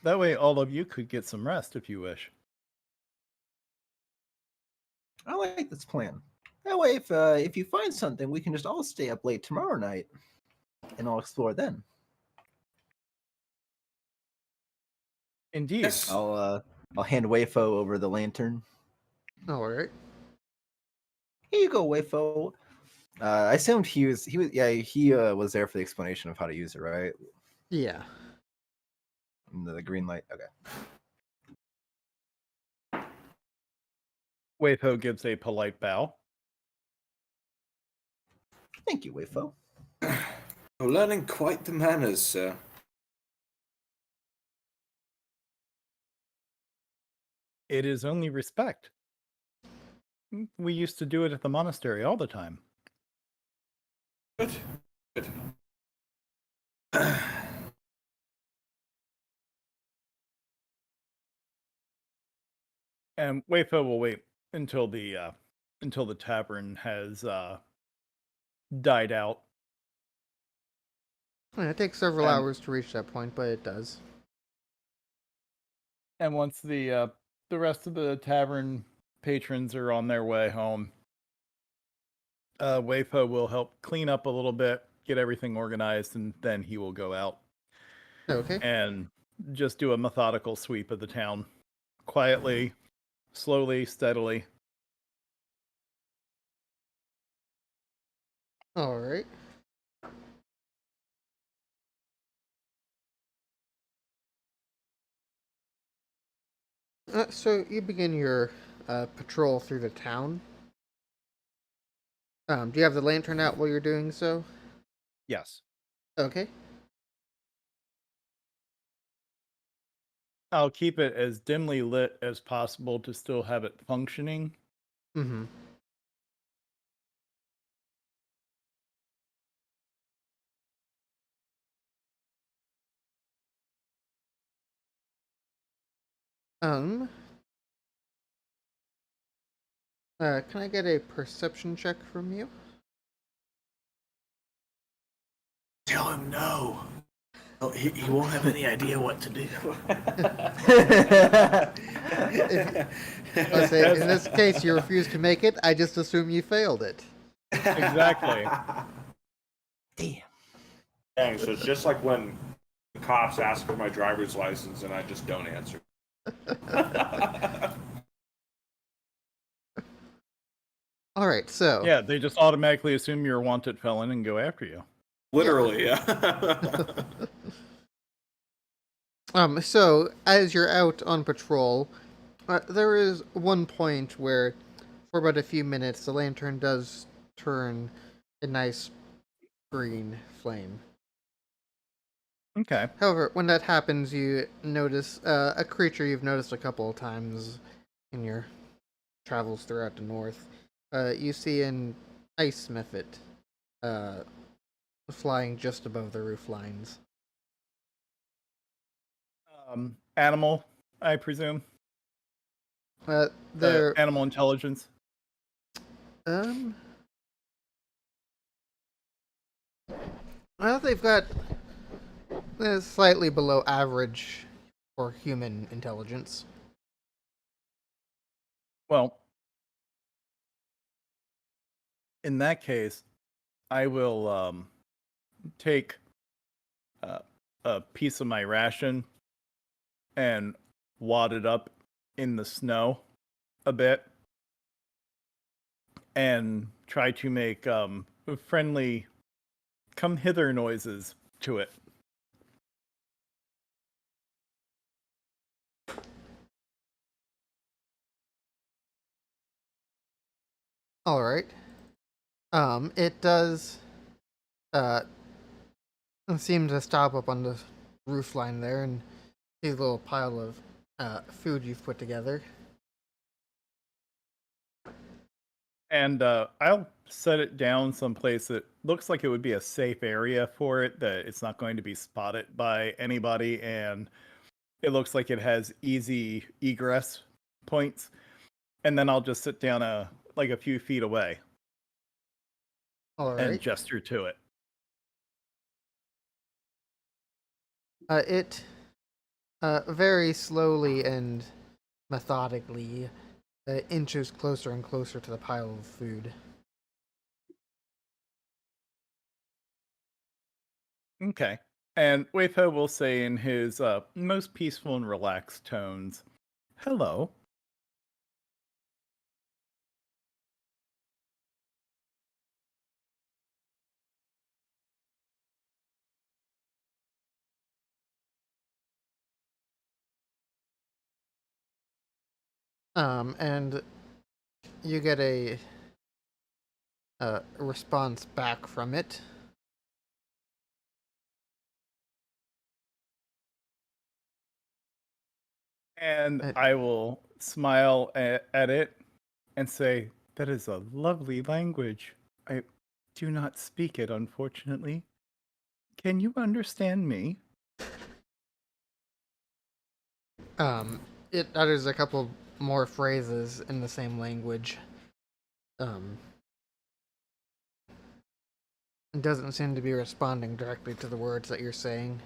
That way, all of you could get some rest if you wish. I like this plan. That way, if you find something, we can just all stay up late tomorrow night, and I'll explore then. Indeed. Yes. I'll hand Wayfo over the lantern. All right. Here you go, Wayfo. I assumed he was was there for the explanation of how to use it, right? Yeah. And the green light. Okay. Waypo gives a polite bow. Thank you, Wayfo. You're learning quite the manners, sir. It is only respect. We used to do it at the monastery all the time. Good. Good. And Wayfo will wait until the tavern has died out. Yeah, it takes several And- hours to reach that point, but it does. And once the rest of the tavern patrons are on their way home, Wayfo will help clean up a little bit, get everything organized, and then he will go out Okay. and just do a methodical sweep of the town. Quietly, slowly, steadily. All right. So you begin your patrol through the town. Do you have the lantern out while you're doing so? Yes. Okay. I'll keep it as dimly lit as possible to still have it functioning. Mm-hmm. Um. Can I get a perception check from you? Tell him no. Oh, he won't have any idea what to do. Let's say, in this case, you refuse to make it. I just assume you failed it. Exactly. Damn. Dang, so it's just like when the cops ask for my driver's license and I just don't answer. All right. So. Yeah, they just automatically assume you're a wanted felon and go after you. Literally, yeah. So as you're out on patrol, there is one point where, for about a few minutes, the lantern does turn a nice green flame. Okay. However, when that happens, you notice a creature you've noticed a couple of times in your travels throughout the north. You see an ice mephit flying just above the roof lines. Animal, I presume. They're Animal intelligence. um. Well, they've got slightly below average for human intelligence. Well, in that case, I will take a piece of my ration and wad it up in the snow a bit and try to make friendly come hither noises to it. All right. It does seem to stop up on the roof line there and see a little pile of food you've put together. And I'll set it down someplace that looks like it would be a safe area for it, that it's not going to be spotted by anybody, and it looks like it has easy egress points. And then I'll just sit down a few feet away All and right. gesture to it. It very slowly and methodically inches closer and closer to the pile of food. Okay. And Weifo will say in his most peaceful and relaxed tones, "Hello." And you get a response back from it. And Uh, I will smile at it and say, "That is a lovely language. I do not speak it, unfortunately. Can you understand me?" Um, it utters a couple more phrases in the same language. It doesn't seem to be responding directly to the words that you're saying.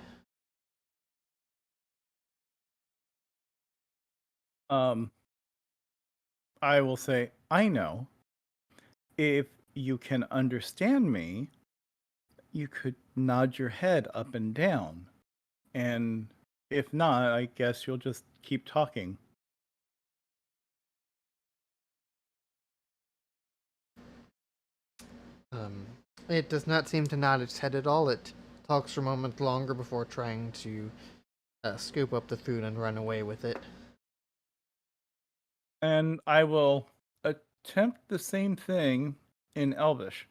Um, I will say, "I know. If you can understand me, you could nod your head up and down. And if not, I guess you'll just keep talking." Um, it does not seem to nod its head at all. It talks for a moment longer before trying to scoop up the food and run away with it. And I will attempt the same thing in Elvish.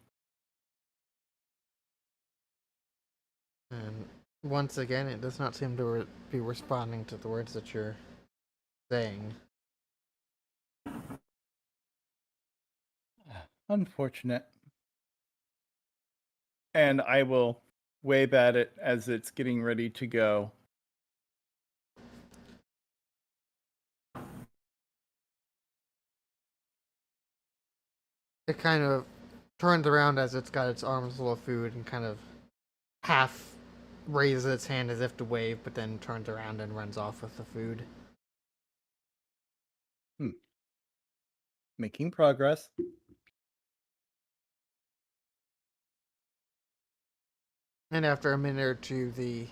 And once again, it does not seem to be responding to the words that you're saying. Unfortunate. And I will wave at it as it's getting ready to go. It kind of turns around as it's got its arms full of food and kind of half raises its hand as if to wave, but then turns around and runs off with the food. Making progress. And after a minute or two, the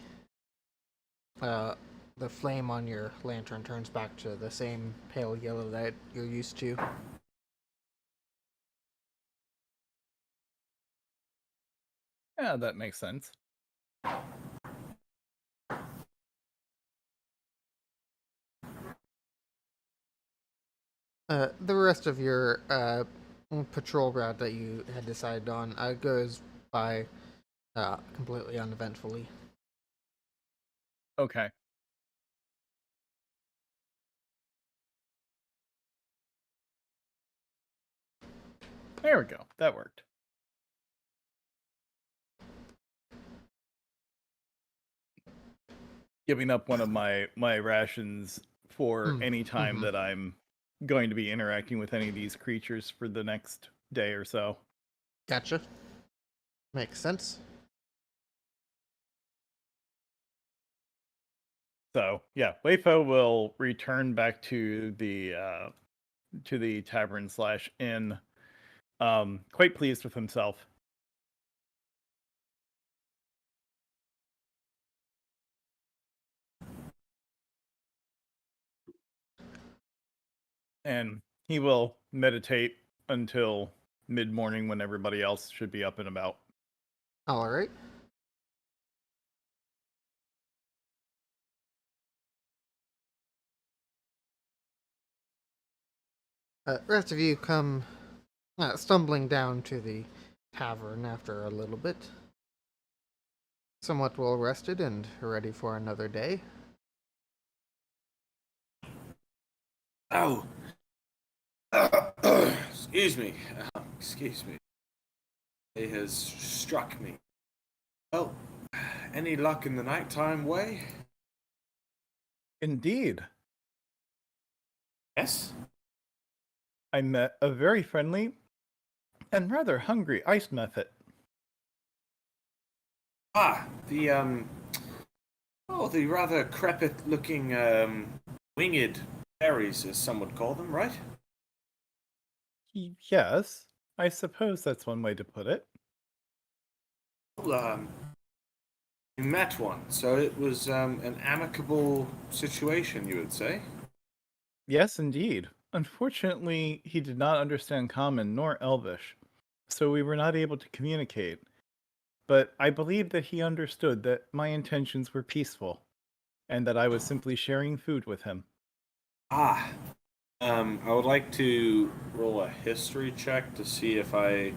flame on your lantern turns back to the same pale yellow that you're used to. Yeah, that makes sense. The rest of your patrol route that you had decided on goes by completely uneventfully. Okay. There we go. That worked. Giving up one of my rations for any time mhm. that I'm going to be interacting with any of these creatures for the next day or so. Gotcha. Makes sense. So yeah, Leifo will return back to the tavern / inn, quite pleased with himself. And he will meditate until mid-morning when everybody else should be up and about. All right. Rest of you come stumbling down to the tavern after a little bit. Somewhat well rested and ready for another day. Oh, excuse me. Excuse me. It has struck me. Well, any luck in the nighttime way? Indeed, Yes. I met a very friendly and rather hungry ice method. Ah, the rather crepit-looking winged fairies, as some would call them, right? Yes, I suppose that's one way to put it. Well, you met one, so it was an amicable situation, you would say. Yes, indeed. Unfortunately, he did not understand Common nor Elvish, so we were not able to communicate. But I believe that he understood that my intentions were peaceful, and that I was simply sharing food with him. Ah, I would like to roll a history check to see if I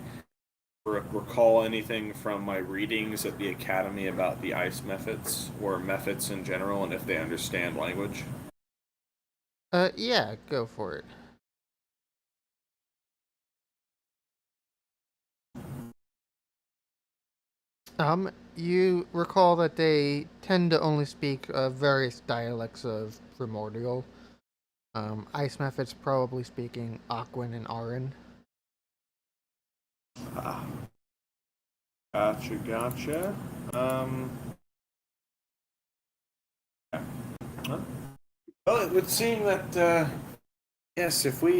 recall anything from my readings at the academy about the ice methods or methods in general, and if they understand language. Yeah, go for it. You recall that they tend to only speak various dialects of Primordial. Ice Method's probably speaking Aquan and Aran. Ah, gotcha, gotcha. Yeah. Huh? Well, it would seem that yes, if we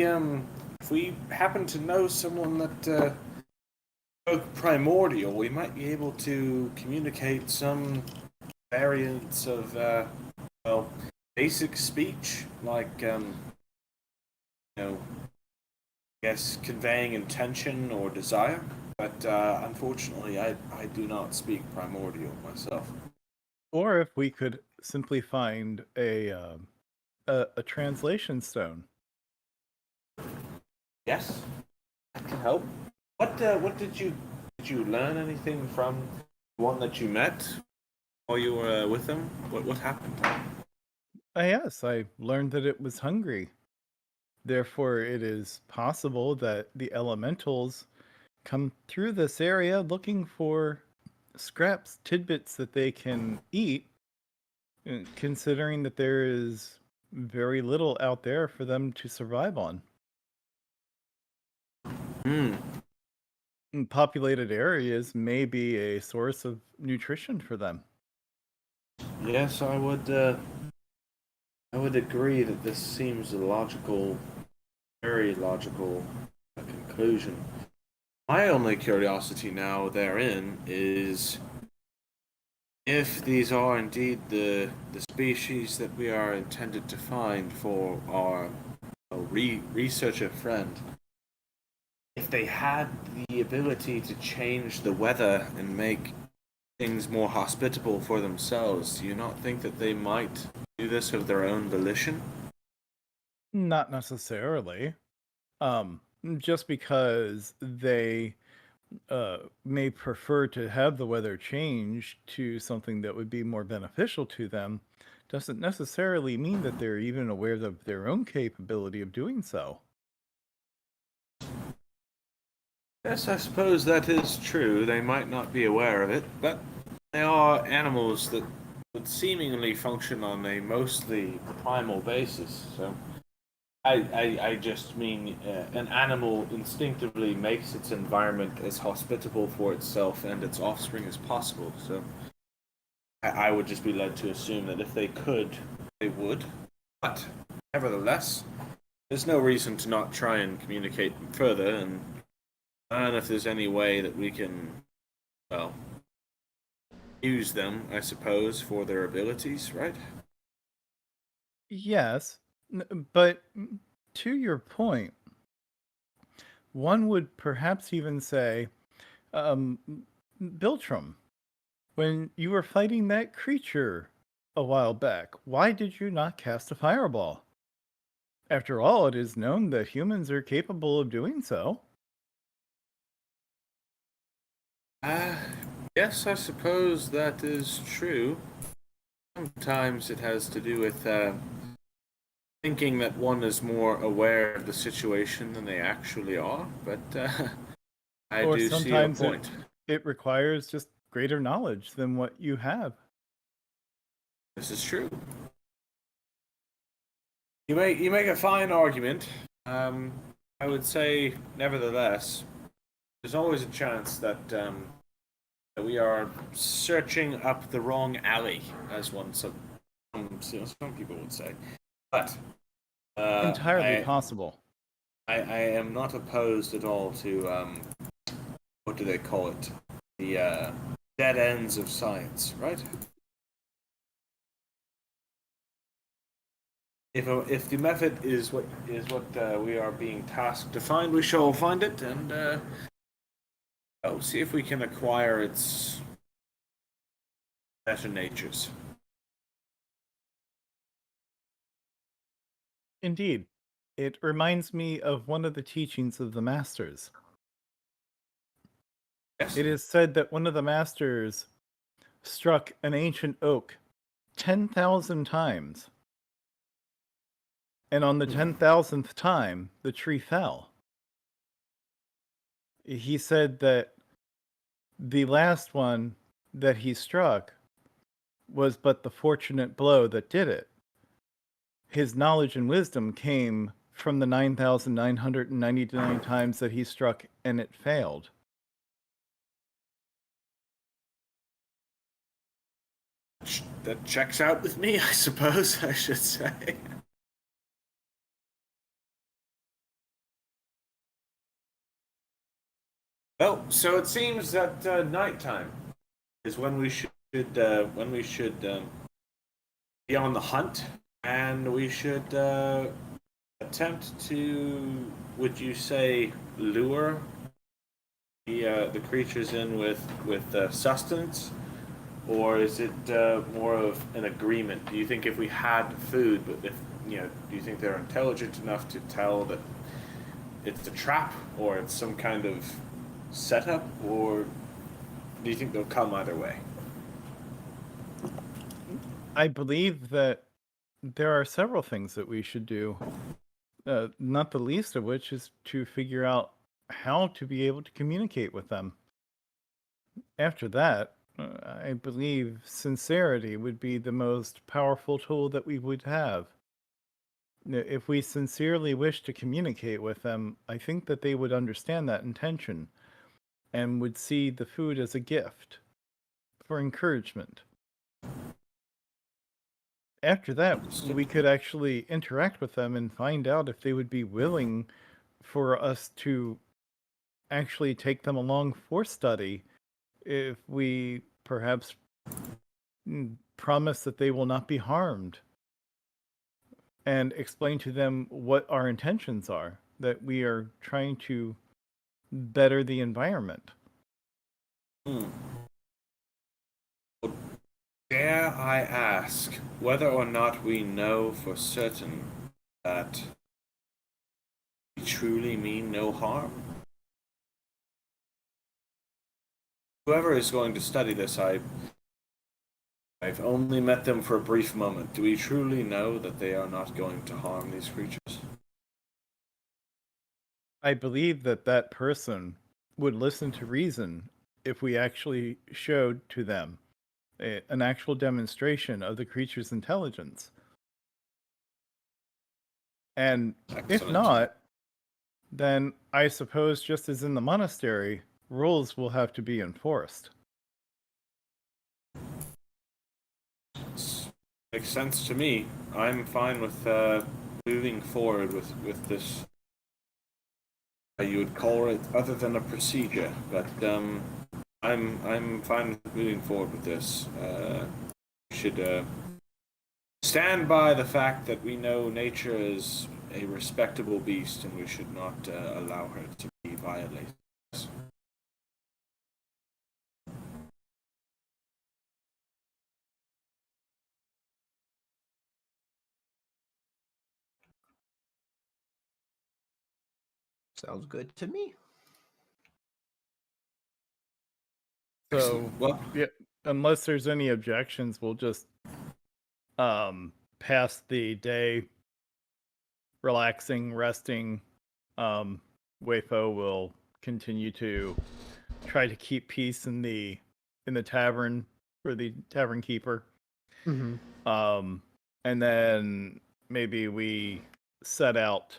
happen to know someone that spoke primordial, we might be able to communicate some variants of well, basic speech, like you know, I guess conveying intention or desire. But unfortunately, I do not speak primordial myself. Or if we could simply find a translation stone. Yes, that can help. What did you learn anything from the one that you met while you were with them? What happened? Yes, I learned that it was hungry. Therefore, it is possible that the elementals come through this area looking for scraps, tidbits that they can eat, considering that there is very little out there for them to survive on. Hmm. Populated areas may be a source of nutrition for them. Yes, I would agree that this seems a logical, very logical conclusion. My only curiosity now therein is if these are indeed the species that we are intended to find for our researcher friend, if they had the ability to change the weather and make things more hospitable for themselves, do you not think that they might do this of their own volition? Not necessarily. Um, just because they may prefer to have the weather change to something that would be more beneficial to them, doesn't necessarily mean that they're even aware of their own capability of doing so. Yes, I suppose that is true. They might not be aware of it, but they are animals that would seemingly function on a mostly primal basis. So, I just mean an animal instinctively makes its environment as hospitable for itself and its offspring as possible. So, I would just be led to assume that if they could, they would. But, nevertheless, there's no reason to not try and communicate further and if there's any way that we can, well, use them, I suppose, for their abilities, right? Yes, but to your point, one would perhaps even say, Biltram, when you were fighting that creature a while back, why did you not cast a fireball? After all, it is known that humans are capable of doing so. Yes, I suppose that is true. Sometimes it has to do with thinking that one is more aware of the situation than they actually are, but I Or do see a sometimes point. it requires just greater knowledge than what you have. This is true. You make a fine argument. I would say, nevertheless, there's always a chance that we are searching up the wrong alley, as some people would say. But Entirely possible. I am not opposed at all to what do they call it? The dead ends of science, right? If the method is what we are being tasked to find, we shall find it, and see if we can acquire its better natures. Indeed. It reminds me of one of the teachings of the masters. Yes. It is said that one of the masters struck an ancient oak 10,000 times. And on the 10,000th time, the tree fell. He said that the last one that he struck was but the fortunate blow that did it. His knowledge and wisdom came from the 9,999 times that he struck and it failed. That checks out with me, I suppose I should say. Well, so it seems that nighttime is when we should be on the hunt, and we should attempt to, would you say, lure the creatures in with sustenance, or is it more of an agreement? Do you think if we had food, but if do you think they're intelligent enough to tell that it's a trap or it's some kind of setup, or do you think they'll come either way? I believe that there are several things that we should do, not the least of which is to figure out how to be able to communicate with them. After that, I believe sincerity would be the most powerful tool that we would have. If we sincerely wish to communicate with them, I think that they would understand that intention and would see the food as a gift for encouragement. After that, we could actually interact with them and find out if they would be willing for us to actually take them along for study, if we perhaps promise that they will not be harmed, and explain to them what our intentions are, that we are trying to better the environment. Dare I ask whether or not we know for certain that we truly mean no harm? Whoever is going to study this, I I've only met them for a brief moment. Do we truly know that they are not going to harm these creatures? I believe that that person would listen to reason if we actually showed to them an actual demonstration of the creature's intelligence. And if Excellent. not, then I suppose, just as in the monastery, rules will have to be enforced. Makes sense to me. I'm fine with moving forward with this. You would call it other than a procedure, but I'm fine with moving forward with this. We should stand by the fact that we know nature is a respectable beast, and we should not allow her to be violated. Sounds good to me. So, Excellent. Well, yeah, unless there's any objections, we'll just pass the day relaxing, resting. Wayfo will continue to try to keep peace in the tavern for the tavern keeper. Mm-hmm. And then maybe we set out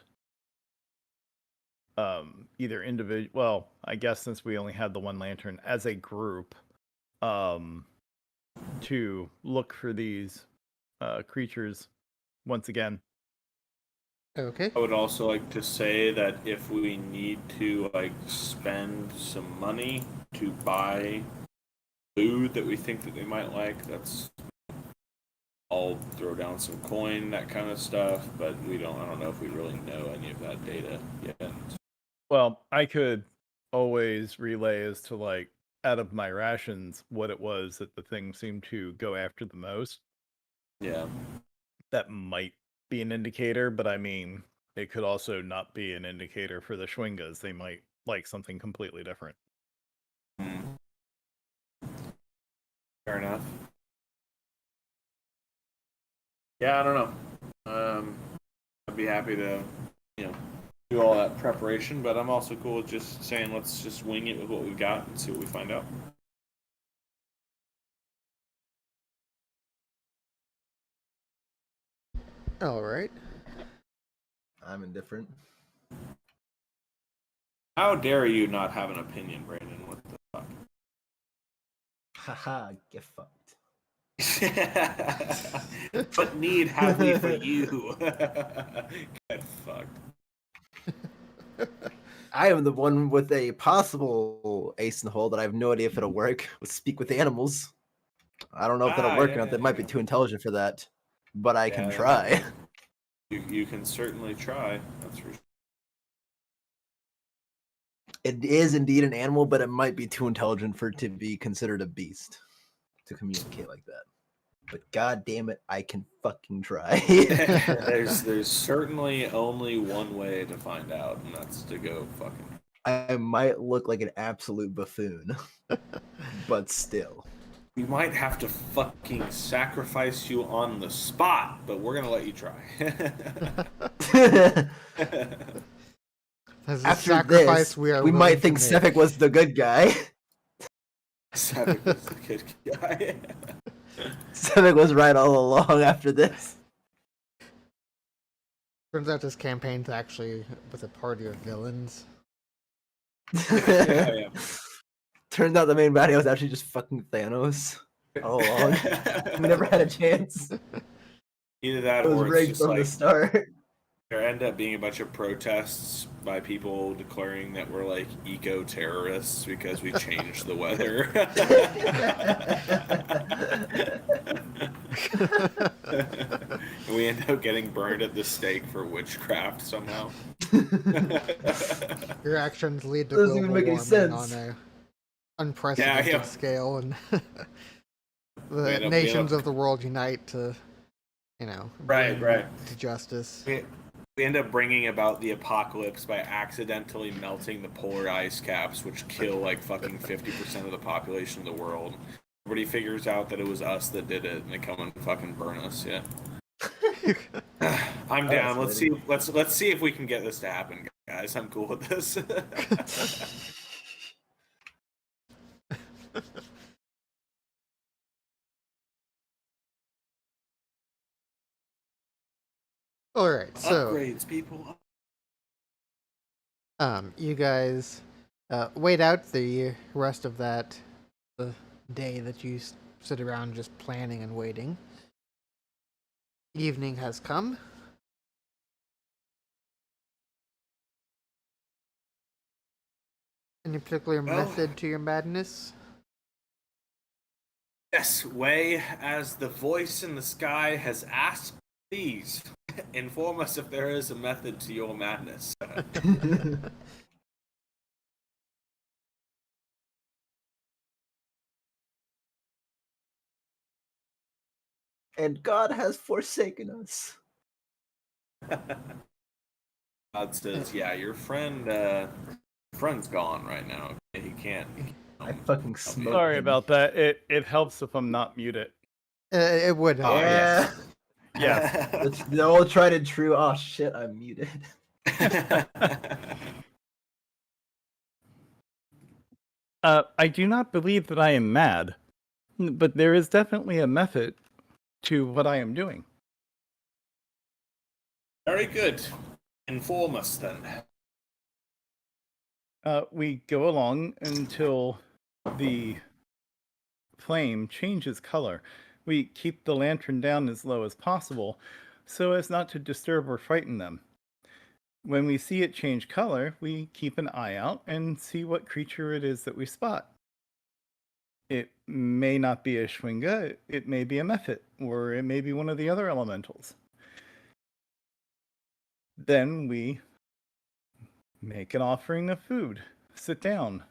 either individual, well, I guess since we only had the one lantern, as a group, to look for these creatures once again. Okay. I would also like to say that if we need to spend some money to buy food that we think that they might like, I'll throw down some coin, that kind of stuff, but I don't know if we really know any of that data yet. Well, I could always relay as to out of my rations what it was that the thing seemed to go after the most. Yeah. That might be an indicator, but I mean, it could also not be an indicator for the Schwingas. They might like something completely different. Fair enough. Yeah, I don't know. I'd be happy to, do all that preparation, but I'm also cool with just saying let's just wing it with what we've got and see what we find out. All right. I'm indifferent. How dare you not have an opinion, Brandon? What the fuck? Haha, get fucked. What need have we for you? Get fucked. I am the one with a possible ace in the hole that I have no idea if it'll work. With speak with animals. I don't know if that'll work or not. They might be too intelligent for that, but I can try. You can certainly try. That's for sure. It is indeed an animal, but it might be too intelligent for it to be considered a beast to communicate like that. But god damn it, I can fucking try. There's certainly only one way to find out, and that's to go fucking. I might look like an absolute buffoon, but still. We might have to fucking sacrifice you on the spot, but we're gonna let you try. As a After sacrifice, this, we are we willing might to think make. Sefik was the good guy. Savik was the good guy. Sefik was right all along after this. Turns out this campaign's actually with a party of villains. Yeah. Turns out the main baddie was actually just fucking Thanos all along. We never had a chance. Either that It was or it's rigged just from the start. there end up being a bunch of protests by people declaring that we're eco-terrorists because we changed the weather. We end up getting burned at the stake for witchcraft somehow. Your actions lead to Doesn't global even make any warming sense. on a unprecedented Yeah. scale, and We the end up nations being of the world unite to, Right, bring right. to justice. We end up bringing about the apocalypse by accidentally melting the polar ice caps, which kill fucking 50% of the population of the world. everybody figures out that it was us that did it, and they come and fucking burn us. Yeah. I'm down. Let's see. Let's see if we can get this to happen, guys. I'm cool with this. All right, so Upgrades, people. you guys wait out the rest of the day that you sit around just planning and waiting. Evening has come. Any particular method to your madness? Yes, Way, as the voice in the sky has asked, please inform us if there is a method to your madness. And God has forsaken us. God says, "Yeah, your friend's gone right now. Okay? He can't." I fucking smoked Sorry him. about that. It helps if I'm not muted. It would help. Oh, Yeah. Yes. It's the old tried and true. Oh shit, I'm muted. I do not believe that I am mad, but there is definitely a method to what I am doing. Very good. Inform us then. We go along until the flame changes color. We keep the lantern down as low as possible so as not to disturb or frighten them. When we see it change color, we keep an eye out and see what creature it is that we spot. It may not be a Schwinga, it may be a Mephit, or it may be one of the other elementals. Then we make an offering of food, sit down,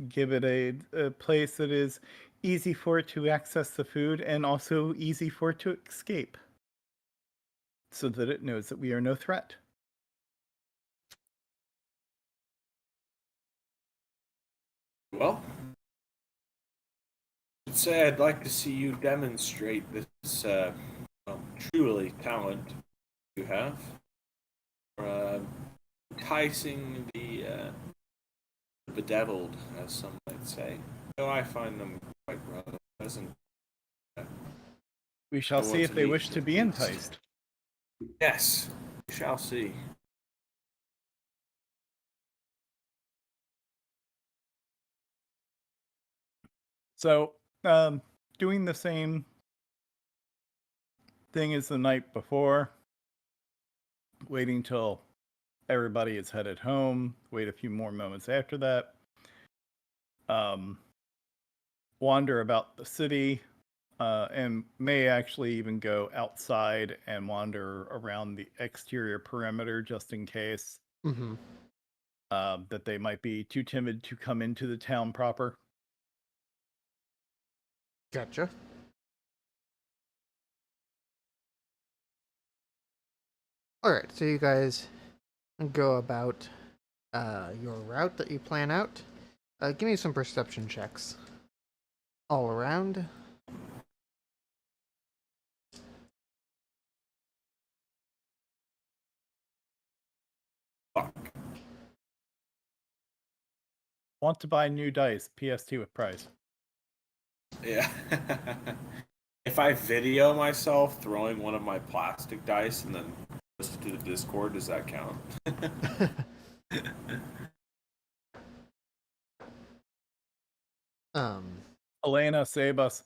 give it a place that is easy for it to access the food and also easy for it to escape, so that it knows that we are no threat. Well, I'd say I'd like to see you demonstrate this truly talent you have for enticing the bedeviled, as some might say. Though I find them quite rather pleasant. We shall I see want if to they meet wish to the be beast. enticed. Yes, we shall see. So, doing the same thing as the night before, waiting till everybody is headed home, wait a few more moments after that, wander about the city, and may actually even go outside and wander around the exterior perimeter just in case Mm-hmm. that they might be too timid to come into the town proper. Gotcha. All right, so you guys go about your route that you plan out. Give me some perception checks. All around. Fuck. Want to buy new dice, PS2 with price. Yeah. If I video myself throwing one of my plastic dice and then post it to the Discord, does that count? Elena, save us.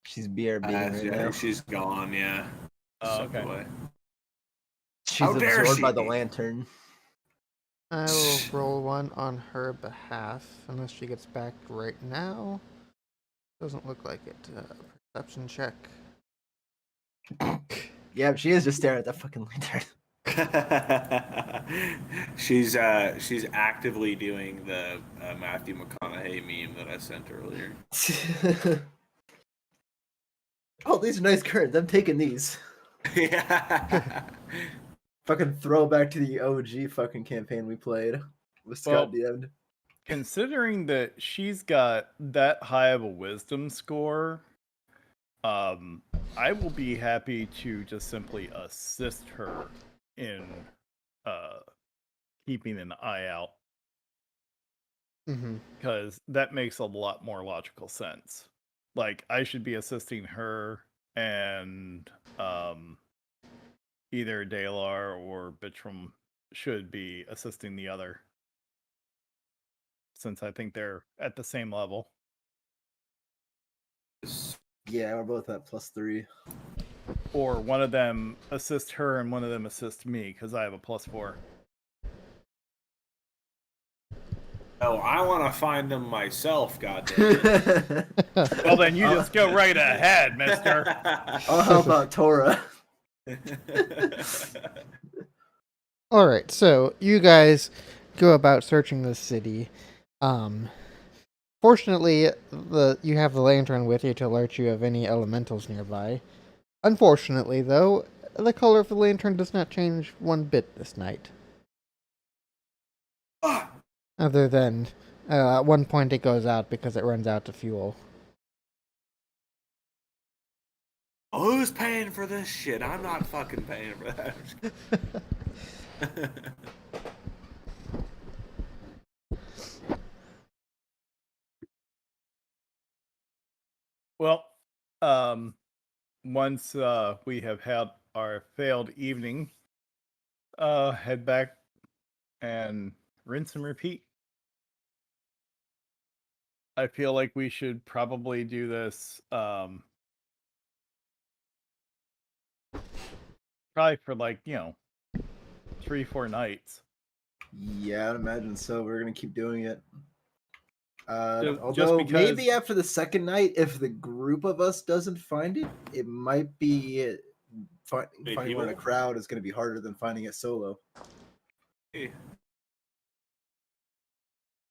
She's BRB right now. She's gone, yeah. Oh, Sucked okay. away. She's How dare absorbed she? by the lantern. I will roll one on her behalf, unless she gets back right now. Doesn't look like it. Perception check. Yeah, she is just staring at that fucking lantern. She's actively doing the Matthew McConaughey meme that I sent earlier. Oh, these are nice curtains. I'm taking these. Yeah. Fucking throwback to the OG fucking campaign we played with Scott DM'd. considering that she's got that high of a wisdom score, I will be happy to just simply assist her in keeping an eye out, Mm-hmm. because that makes a lot more logical sense. Like, I should be assisting her, and either Dalar or Bitram should be assisting the other, since I think they're at the same level. Yeah, we're both at +3. Or one of them assist her and one of them assist me, because I have a +4. Oh, I want to find them myself, goddamn. Well, then you just go right ahead, mister. I'll help out Tora. All right, so you guys go about searching the city. Fortunately, you have the lantern with you to alert you of any elementals nearby. Unfortunately, though, the color of the lantern does not change one bit this night. Other than, at one point it goes out because it runs out of fuel. Who's paying for this shit? I'm not fucking paying for that. Well, once we have had our failed evening, head back and rinse and repeat. I feel like we should probably do this probably for 3-4 nights. Yeah, I'd imagine so. We're gonna keep doing it. Just Although because- maybe after the second night, if the group of us doesn't find it, it might be finding one in a crowd is going to be harder than finding it solo. Hey.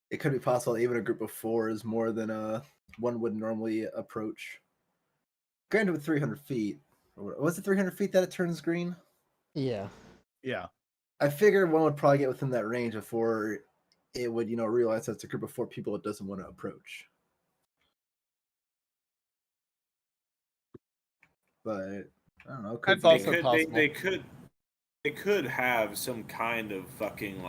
It could be possible that even a group of 4 is more than one would normally approach. Granted, with 300 feet, was it 300 feet that it turns green? Yeah. Yeah. I figure one would probably get within that range before it would, realize that it's a group of 4 people it doesn't want to approach. But I don't know. That's also possible. They could have some kind of fucking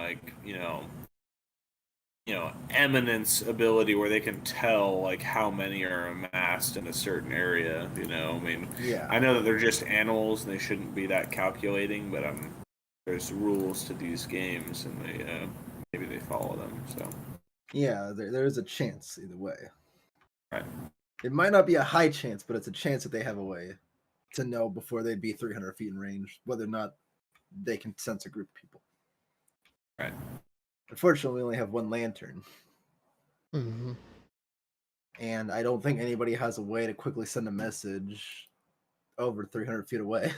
eminence ability where they can tell how many are amassed in a certain area. I mean, yeah. I know that they're just animals and they shouldn't be that calculating, but there's rules to these games and they maybe they follow them. So yeah, there is a chance either way. Right. It might not be a high chance, but it's a chance that they have a way to know before they'd be 300 feet in range whether or not they can sense a group of people. Right. Unfortunately, we only have one lantern. Mm-hmm. And I don't think anybody has a way to quickly send a message over 300 feet away.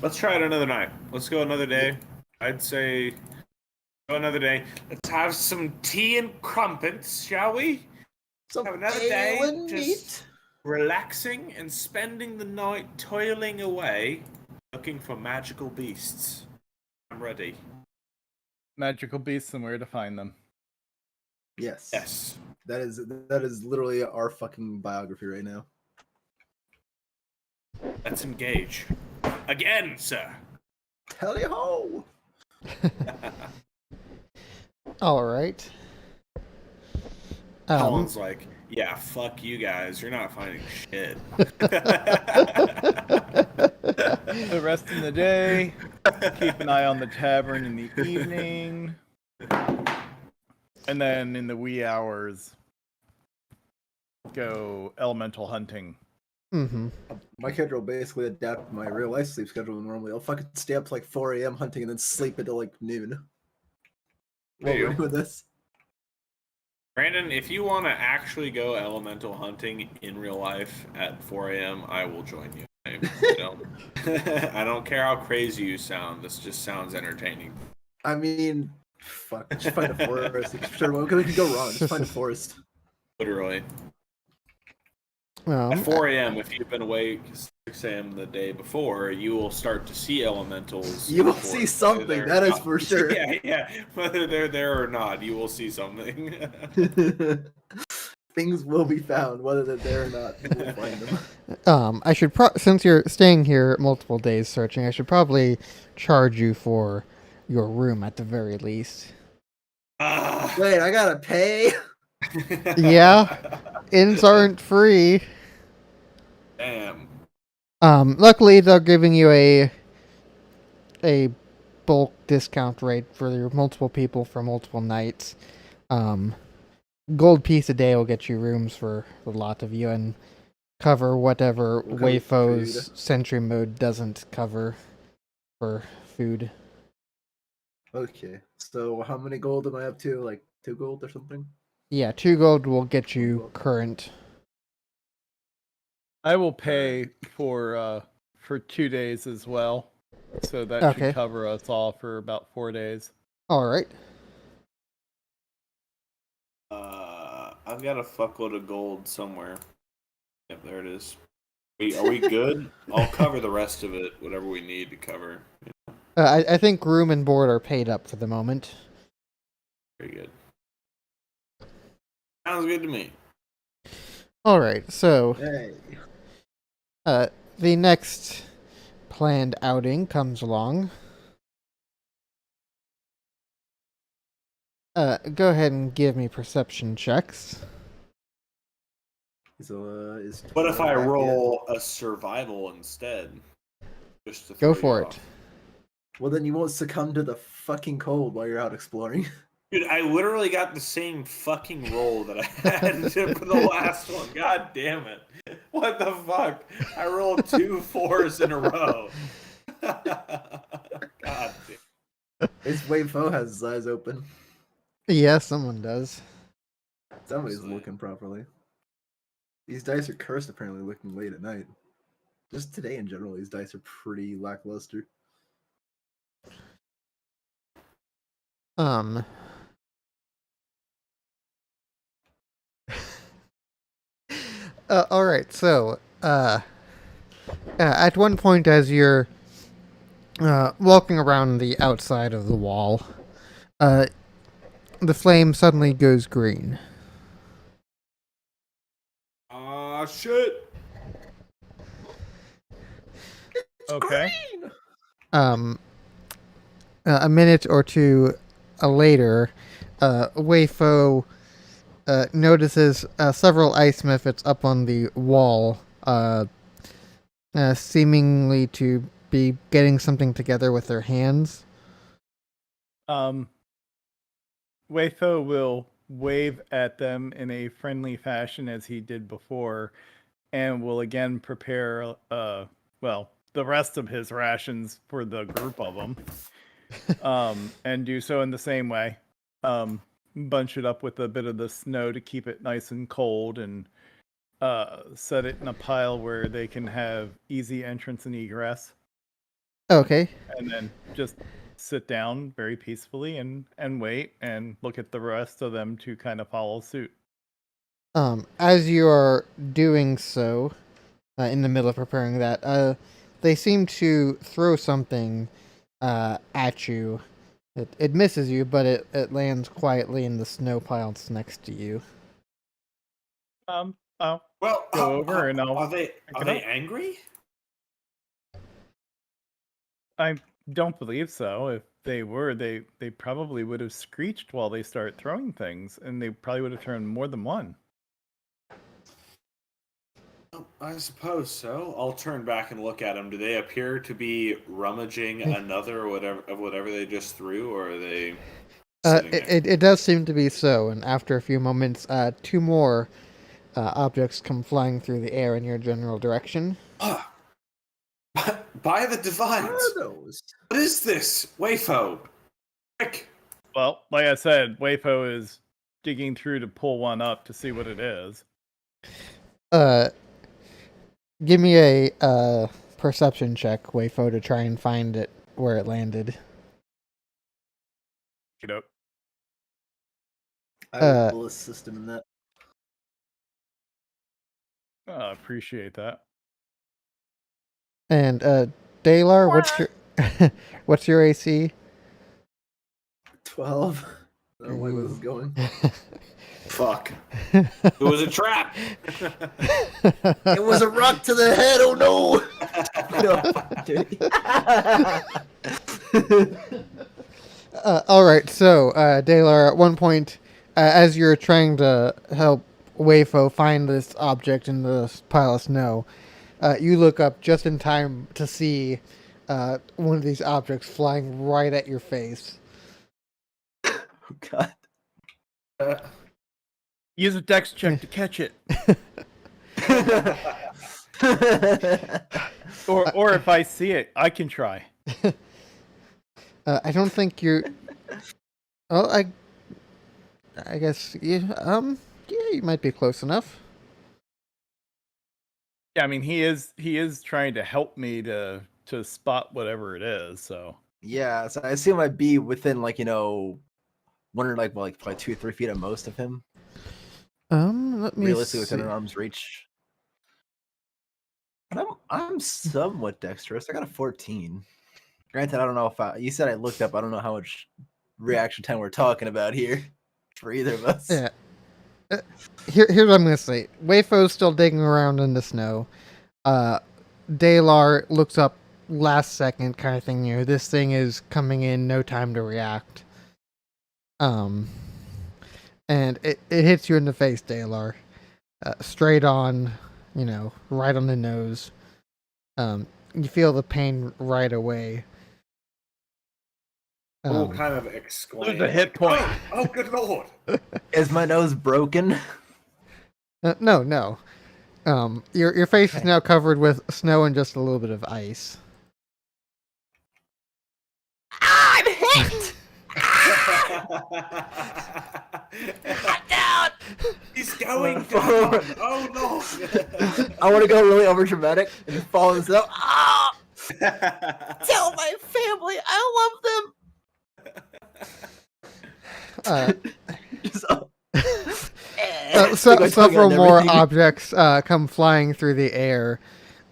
Let's try it another night. Let's go another day. I'd say go another day. Let's have some tea and crumpets, shall we? So Have another day just relaxing and spending the night toiling away looking for magical beasts. I'm ready. Magical beasts and where to find them. Yes. Yes. That is literally our fucking biography right now. Let's engage. Again, sir. Tally ho! All right. Colin's like, yeah, fuck you guys. You're not finding shit. The rest of the day, keep an eye on the tavern in the evening. And then in the wee hours, go elemental hunting. Mm-hmm. My schedule will basically adapt my real life sleep schedule normally. I'll fucking stay up to 4 a.m. hunting and then sleep until noon. While we're doing this. Brandon, if you want to actually go elemental hunting in real life at 4 a.m., I will join you. I don't care how crazy you sound. This just sounds entertaining. I mean, fuck. Just find a forest. Sure, what could go wrong? Just find a forest. Literally. Well, At 4 a.m., if you've been awake 6 a.m. the day before, you will start to see elementals. You will before- see whether something, they're that is not- for sure. Yeah. Whether they're there or not, you will see something. Things will be found, whether they're there or not. You will find them. I should since you're staying here multiple days searching, I should probably charge you for your room at the very least. Ah. Wait, I gotta pay. Yeah. Inns aren't free. Damn. Luckily they're giving you a bulk discount rate for your multiple people for multiple nights. Gold piece a day will get you rooms for the lot of you and cover whatever We'll cover Wayfo's food. sentry mode doesn't cover for food. Okay, so how many gold am I up to? Like 2 gold or something? Yeah, 2 gold will get you Gold. current. I will pay for 2 days as well, so that Okay. should cover us all for about 4 days. All right. I've got a fuckload of gold somewhere. Yep, there it is. Are we good? I'll cover the rest of it, whatever we need to cover. I think room and board are paid up for the moment. Very good. Sounds good to me. All right. So, Hey. the next planned outing comes along. Go ahead and give me perception checks. So, is What if 12 I back yet? roll a survival instead? Just to Go throw for you it. off? Well, then you won't succumb to the fucking cold while you're out exploring. Dude, I literally got the same fucking roll that I had for the last one. God damn it. What the fuck? I rolled 2 4s in a row. God damn. His Wayfo has his eyes open. Yeah, someone does. Somebody's Seriously. looking properly. These dice are cursed, apparently, looking late at night. Just today in general, these dice are pretty lackluster. All right. So, at one point, as you're walking around the outside of the wall, the flame suddenly goes green. Ah, shit. Okay. A minute or two later, Wayfo notices several ice methods up on the wall, seemingly to be getting something together with their hands. Wayfo will wave at them in a friendly fashion as he did before, and will again prepare, the rest of his rations for the group of them, and do so in the same way. Bunch it up with a bit of the snow to keep it nice and cold, and set it in a pile where they can have easy entrance and egress, Okay. and then just sit down very peacefully and wait and look at the rest of them to kind of follow suit. As you are doing so, in the middle of preparing that, they seem to throw something at you. It misses you, but it lands quietly in the snow piles next to you. I'll Well, go over and I'll are they pick are it they up. angry? I don't believe so. If they were, they probably would have screeched while they start throwing things, and they probably would have turned more than one. I suppose so. I'll turn back and look at them. Do they appear to be rummaging another whatever they just threw, or are they sitting there? It does seem to be so, and after a few moments, 2 more objects come flying through the air in your general direction. Ah, by the What divines! are those? What is this, Wayfo? Quick! Well, like I said, Wayfo is digging through to pull one up to see what it is. Give me a perception check, Wayfo, to try and find it where it landed. You know, I will assist him in that. I appreciate that. And Dalar, what's your what's your AC? 12. I don't like where this is going. Fuck. It was a trap. It was a rock to the head. Oh no! All right, so Dalar, at one point, as you're trying to help Wayfo find this object in the pile of snow, you look up just in time to see one of these objects flying right at your face. Oh god. Use a dex check to catch it. Or if I see it, I can try. I don't think you're. Oh, I guess you. Yeah, you might be close enough. Yeah, I mean he is trying to help me to spot whatever it is. So Yeah, so I assume I'd be within wondering probably 2 or 3 feet at most of him. Let me Realistically see. within an arm's reach. But I'm somewhat dexterous. I got a 14. Granted, I don't know if you said I looked up. I don't know how much reaction time we're talking about here for either of us. Yeah. Here's what I'm gonna say. Wayfo's still digging around in the snow. Dalar looks up last second, kind of thing. This thing is coming in, no time to react. And it hits you in the face, Dalar. Straight on, right on the nose. You feel the pain right away. We'll kind of exclaim. Lose a hit point. Oh, good lord! Is my nose broken? No. Your face is now covered with snow and just a little bit of ice. I'm hit! down! He's going down! Oh no! I want to go really over dramatic and fall in the snow. Ah! Tell my family I love them. Several more objects come flying through the air,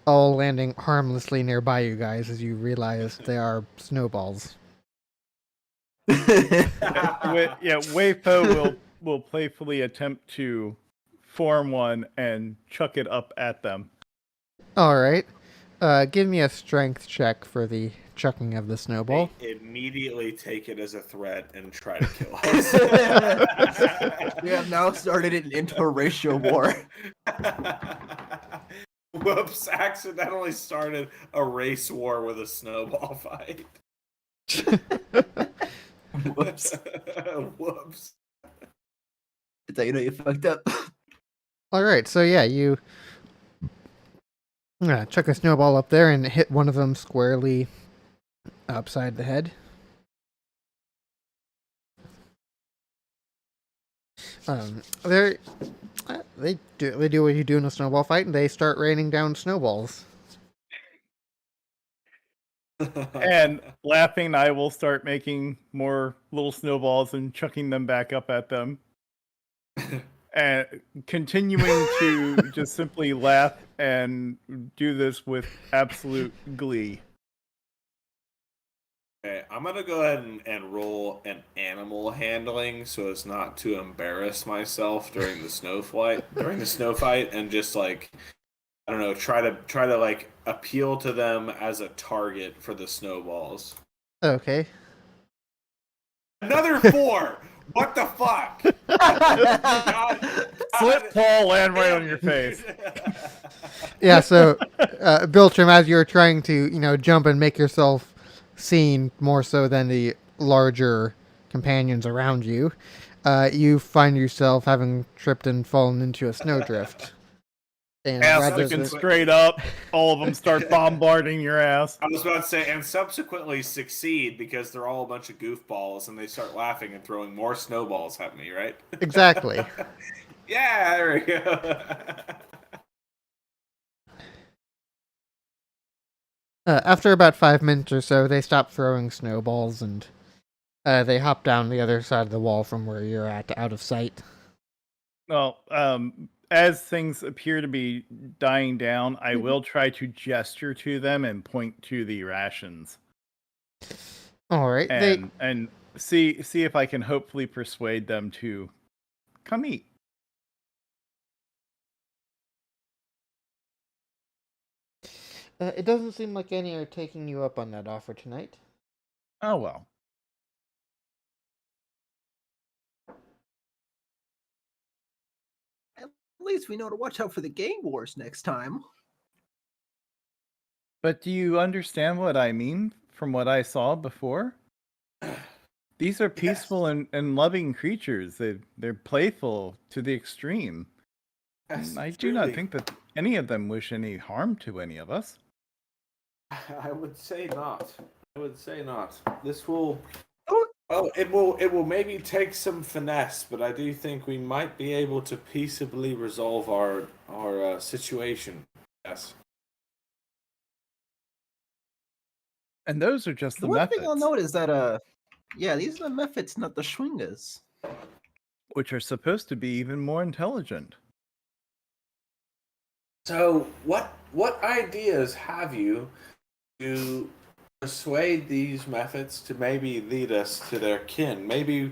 all landing harmlessly nearby you guys as you realize they are snowballs. Wayfo will playfully attempt to form one and chuck it up at them. All right. Give me a strength check for the chucking of the snowball. They immediately take it as a threat and try to kill us. We have now started an interracial war. Whoops, accidentally started a race war with a snowball fight. Whoops. Whoops. That's how you know you fucked up. All right, so yeah, you chuck a snowball up there and hit one of them squarely upside the head. They do what you do in a snowball fight, and they start raining down snowballs. And laughing, I will start making more little snowballs and chucking them back up at them. And continuing to just simply laugh and do this with absolute glee. Okay, I'm gonna go ahead and roll an animal handling so as not to embarrass myself during the snow fight, and just I don't know, try to appeal to them as a target for the snowballs. Okay. Another 4. What the fuck? Slip Paul land right on your face. Yeah, so Biltram, as you're trying to, jump and make yourself seen more so than the larger companions around you, you find yourself having tripped and fallen into a snowdrift. And ass looking straight up, all of them start bombarding your ass. I was about to say, and subsequently succeed because they're all a bunch of goofballs and they start laughing and throwing more snowballs at me, right? Exactly. Yeah, there we go. After about 5 minutes or so, they stop throwing snowballs and they hop down the other side of the wall from where you're at, out of sight. Well, as things appear to be dying down, I will try to gesture to them and point to the rations, All right. and see if I can hopefully persuade them to come eat. It doesn't seem like any are taking you up on that offer tonight. Oh well. At least we know to watch out for the gang wars next time. But do you understand what I mean from what I saw before? These are peaceful and loving creatures. They're playful to the extreme. Yes, I do not truly. think that any of them wish any harm to any of us. I would say not. I would say not. This will. Oh. Oh, it will maybe take some finesse, but I do think we might be able to peaceably resolve our situation. Yes. And those are just the one methods, thing I'll note is that yeah, these are the methods, not the Schwingas. which are supposed to be even more intelligent. So, what ideas have you to persuade these methods to maybe lead us to their kin? Maybe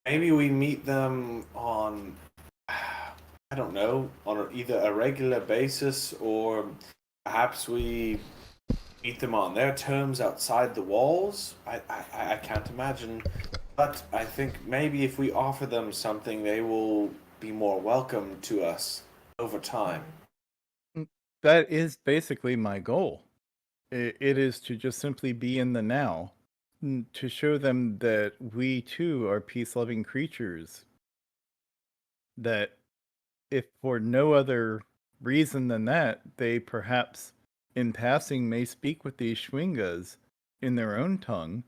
we meet them on, I don't know, on either a regular basis, or perhaps we meet them on their terms outside the walls. I can't imagine, but I think maybe if we offer them something, they will be more welcome to us over time. That is basically my goal. It is to just simply be in the now, to show them that we too are peace-loving creatures. That if for no other reason than that, they perhaps in passing may speak with these Schwingas in their own tongue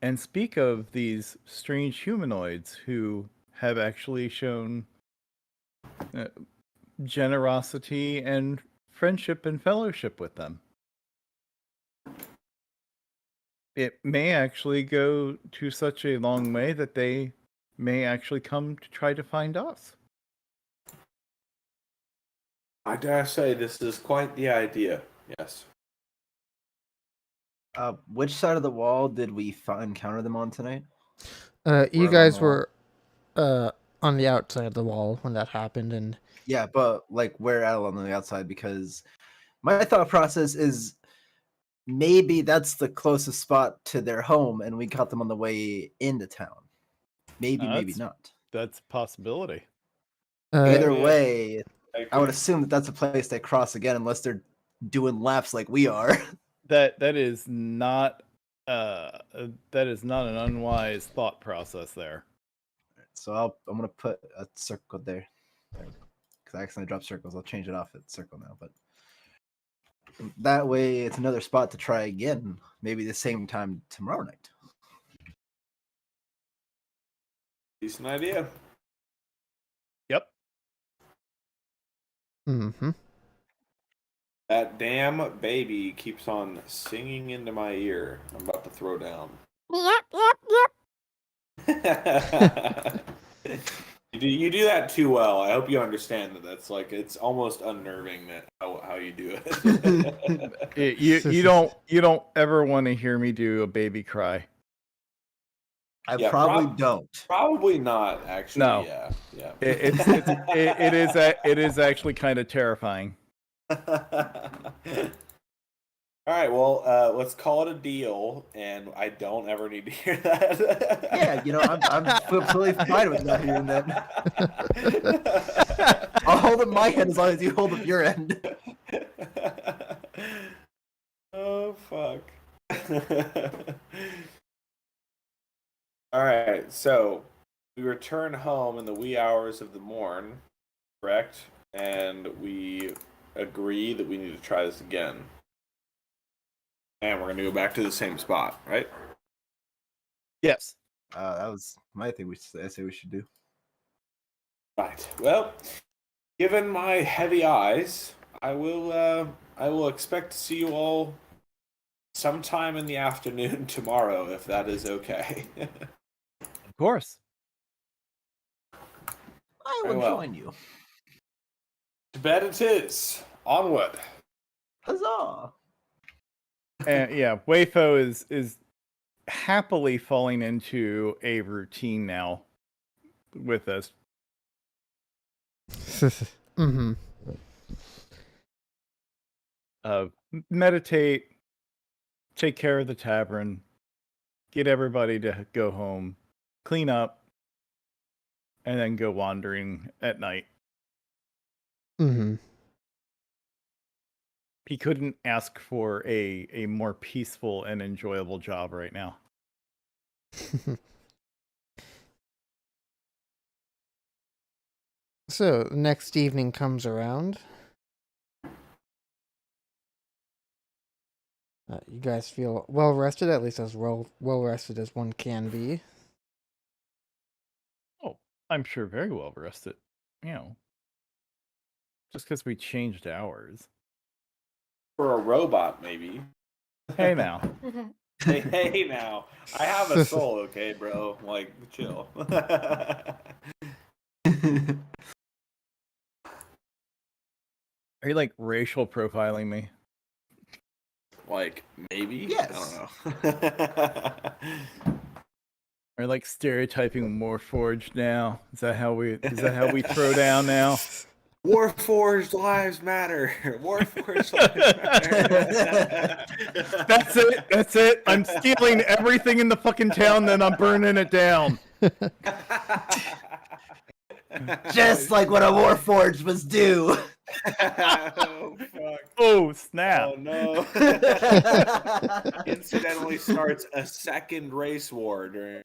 and speak of these strange humanoids who have actually shown generosity and friendship and fellowship with them. It may actually go to such a long way that they may actually come to try to find us. I dare say this is quite the idea. Yes. Which side of the wall did we encounter them on tonight? You We're guys along the wall. were on the outside of the wall when that happened, and Yeah, but like we're out on the outside, because my thought process is maybe that's the closest spot to their home, and we caught them on the way into town. Maybe, maybe That's- not. That's a possibility. Either Yeah. way, I would agree. assume that that's a place they cross again, unless they're doing laps like we are. That is not an unwise thought process there. So I'm gonna put a circle there, because I accidentally dropped circles. I'll change it off at circle now, but that way it's another spot to try again. Maybe the same time tomorrow night. Decent idea. Yep. mm-hmm. That damn baby keeps on singing into my ear. I'm about to throw down. You do that too well. I hope you understand that. That's like, it's almost unnerving that how you do it. You don't ever want to hear me do a baby cry. I Yeah, probably don't. Probably not, actually. No. Yeah. It is actually kind of terrifying. All right, well, let's call it a deal, and I don't ever need to hear that. Yeah, I'm totally fine with not hearing that. I'll hold up my end as long as you hold up your end. Oh, fuck. All right, so we return home in the wee hours of the morn, correct? And we agree that we need to try this again. And we're going to go back to the same spot, right? Yes. That was my thing. I say we should do. Right. Well, given my heavy eyes, I will expect to see you all sometime in the afternoon tomorrow, if that is okay. Of course. I Very will well. join you. To bed it is. Onward. Huzzah! And yeah, Wayfo is happily falling into a routine now with us. Mm-hmm. Meditate, take care of the tavern, get everybody to go home, clean up, and then go wandering at night. Mm-hmm. He couldn't ask for a more peaceful and enjoyable job right now. So, next evening comes around. You guys feel well rested, at least as well rested as one can be. Oh, I'm sure very well rested. You know, just because we changed hours. For a robot, maybe. Hey now. Hey now. I have a soul, okay, bro? Like, chill. Are you like racial profiling me? Like, maybe? Yes. I don't know. Are you like stereotyping Warforged now? Is that how we throw down now? Warforged lives matter. Warforged lives matter. That's it. That's it. I'm stealing everything in the fucking town, then I'm burning it down. Just like what a Warforged was due. Oh, fuck. Oh snap! Oh, no. Incidentally starts a second race war during.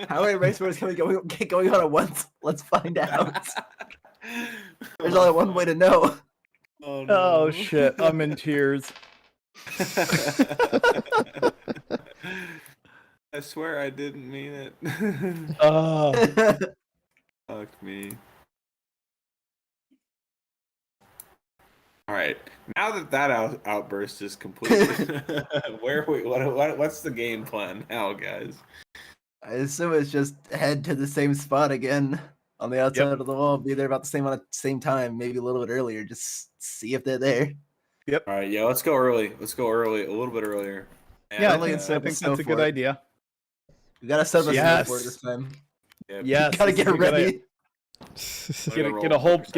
How many race wars can we get going on at once? Let's find out. There's only one way to know. Oh, no. Oh shit! I'm in tears. I swear I didn't mean it. Fuck me. All right. Now that outburst is complete, where we what's the game plan now, guys? I assume it's just head to the same spot again on the outside of the wall. Be there about the same time, maybe a little bit earlier. Just see if they're there. Yep. All right, yeah, let's go early. Let's go early, a little bit earlier. And, Yeah, I Early and think set up that's a good idea. We gotta set up a Yes. snowboard this time. yeah, Yes, Gotta this is get a good idea. ready. Get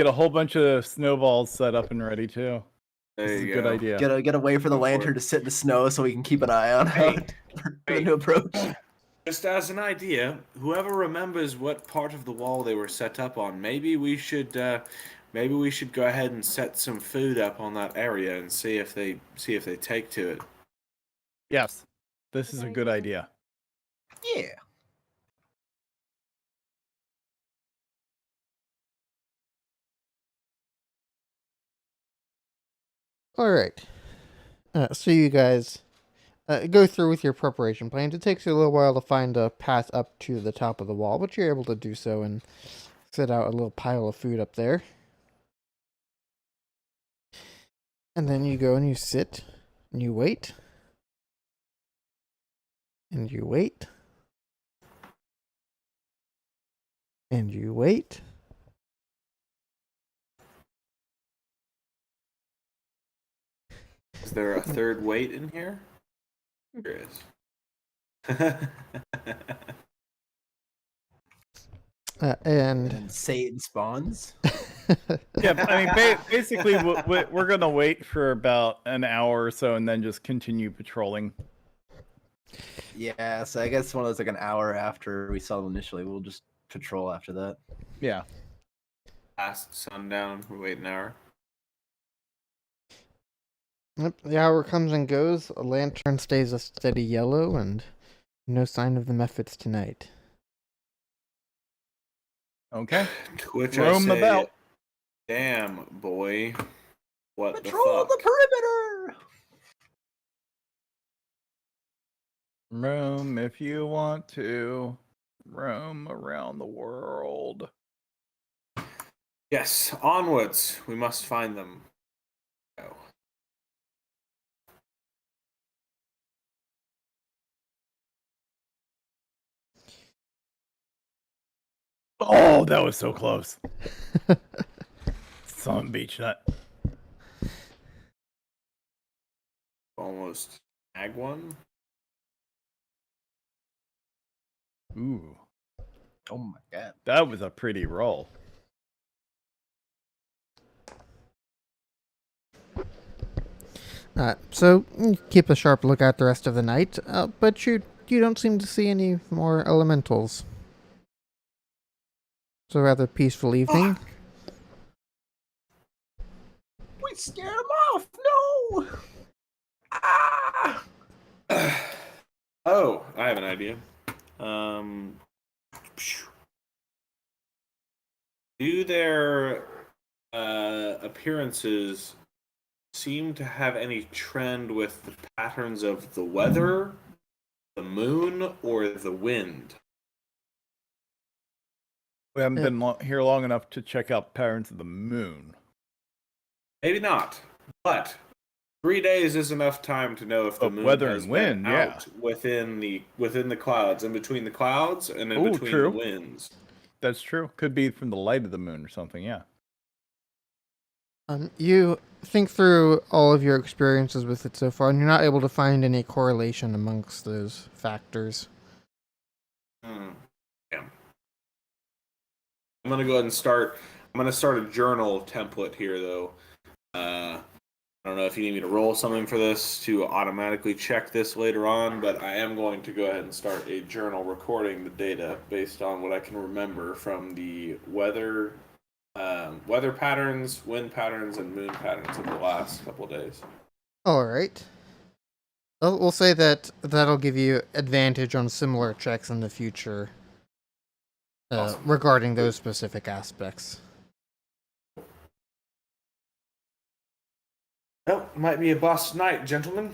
a whole bunch of snowballs set up and ready too. There This is a you good go. idea. Get a way for the Go for lantern it. to sit in the snow so we can keep an eye on Hey, for hey. the new approach. Just as an idea, whoever remembers what part of the wall they were set up on, maybe we should go ahead and set some food up on that area and see if they take to it. Yes, this is a good idea. Yeah. All right. So you guys go through with your preparation plans. It takes you a little while to find a path up to the top of the wall, but you're able to do so and set out a little pile of food up there. And then you go and you sit and you wait. And you wait. And you wait. Is there a third weight in here? There is. And Satan spawns. Yeah, I mean, basically, we're gonna wait for about an hour or so, and then just continue patrolling. Yeah, so I guess one of those like an hour after we saw them initially. We'll just patrol after that. Yeah. Past sundown, we wait an hour. Yep, the hour comes and goes. A lantern stays a steady yellow, and no sign of the Mephits tonight. Okay. To which Roam I say, about. damn, boy. What Patrol the the perimeter. Roam if you want to. Roam around the world. fuck? Yes, onwards. We must find them. Go. Oh, that was so close. Son beach nut. Almost ag one. Ooh, Oh my god. that was a pretty roll. So you keep a sharp lookout the rest of the night, but you don't seem to see any more elementals. It's a rather peaceful evening. We scared him off. No. Ah. Oh, I have an idea. Do their appearances seem to have any trend with the patterns of the weather, the moon, or the wind? We haven't been here long enough to check out patterns of the moon. Maybe not, but 3 days is enough time to know if the Of moon weather has and been wind, yeah. out within the clouds, in between the clouds, and in Ooh, between true. the winds. That's true. Could be from the light of the moon or something, yeah. You think through all of your experiences with it so far, and you're not able to find any correlation amongst those factors. Yeah. I'm gonna go ahead and start. I'm gonna start a journal template here, though. I don't know if you need me to roll something for this to automatically check this later on, but I am going to go ahead and start a journal recording the data based on what I can remember from the weather patterns, wind patterns, and moon patterns of the last couple of days. All right. We'll say that that'll give you advantage on similar checks in the future Awesome. regarding those specific aspects. Well, might be a bust night, gentlemen.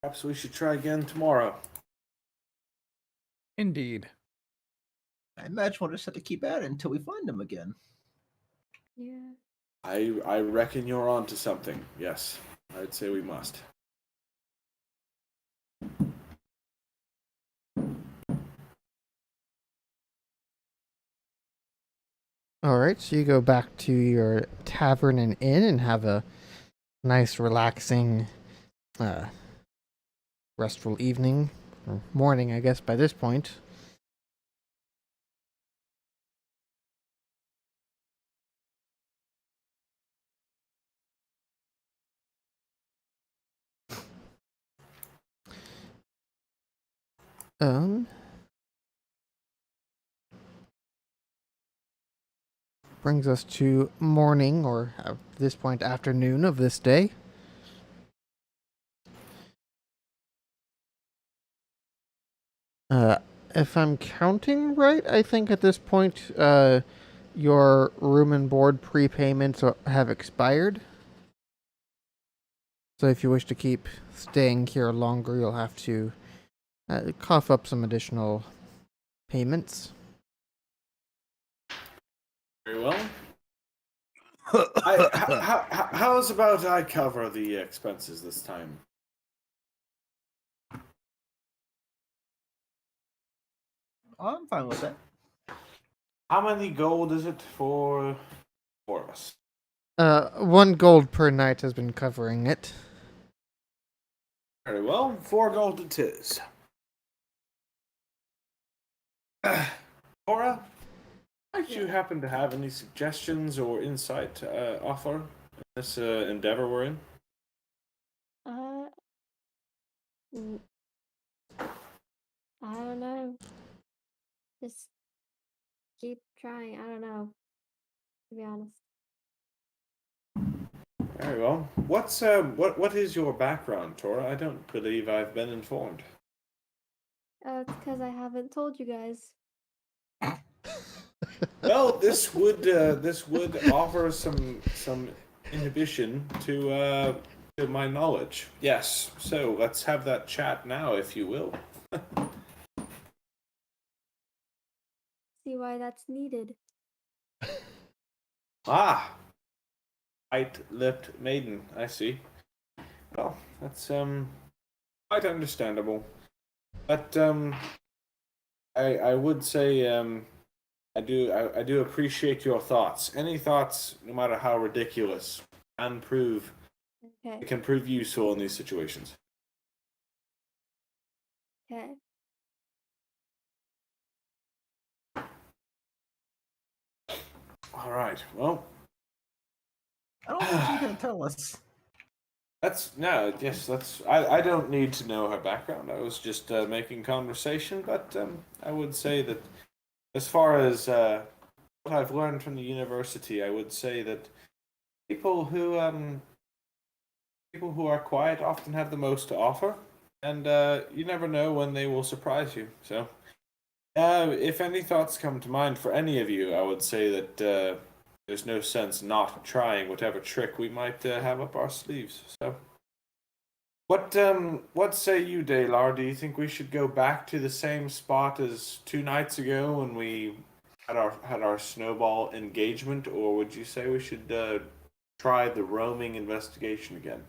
Perhaps we should try again tomorrow. Indeed. I imagine we'll just have to keep at it until we find him again. Yeah. I reckon you're onto something. Yes, I'd say we must. All right, so you go back to your tavern and inn and have a nice, relaxing, restful evening or morning, I guess, by this point. Brings us to morning, or at this point, afternoon of this day. If I'm counting right, I think at this point, your room and board prepayments have expired. So if you wish to keep staying here longer, you'll have to cough up some additional payments. Very well. How's about I cover the expenses this time? Oh, I'm fine with that. How many gold is it for us? 1 gold per night has been covering it. Very well, 4 gold it is. Cora, might you happen to have any suggestions or insight to offer in this endeavor we're in? Mm, I don't know. Just keep trying. I don't know. To be honest. Very well. What is your background, Tora? I don't believe I've been informed. It's because I haven't told you guys. Well, this would offer some inhibition to my knowledge. Yes. So let's have that chat now, if you will. See why that's needed. Ah, tight-lipped maiden. I see. Well, that's quite understandable. But I would say I do appreciate your thoughts. Any thoughts, no matter how ridiculous, Okay. can prove useful in these situations. Okay. All right. Well, I don't think she's gonna tell us. I don't need to know her background. I was just making conversation, but I would say that as far as what I've learned from the university, I would say that people who people who are quiet often have the most to offer, and you never know when they will surprise you. So, if any thoughts come to mind for any of you, I would say that there's no sense not trying whatever trick we might have up our sleeves. So, what say you, Daylar? Do you think we should go back to the same spot as 2 nights ago when we had our snowball engagement, or would you say we should try the roaming investigation again?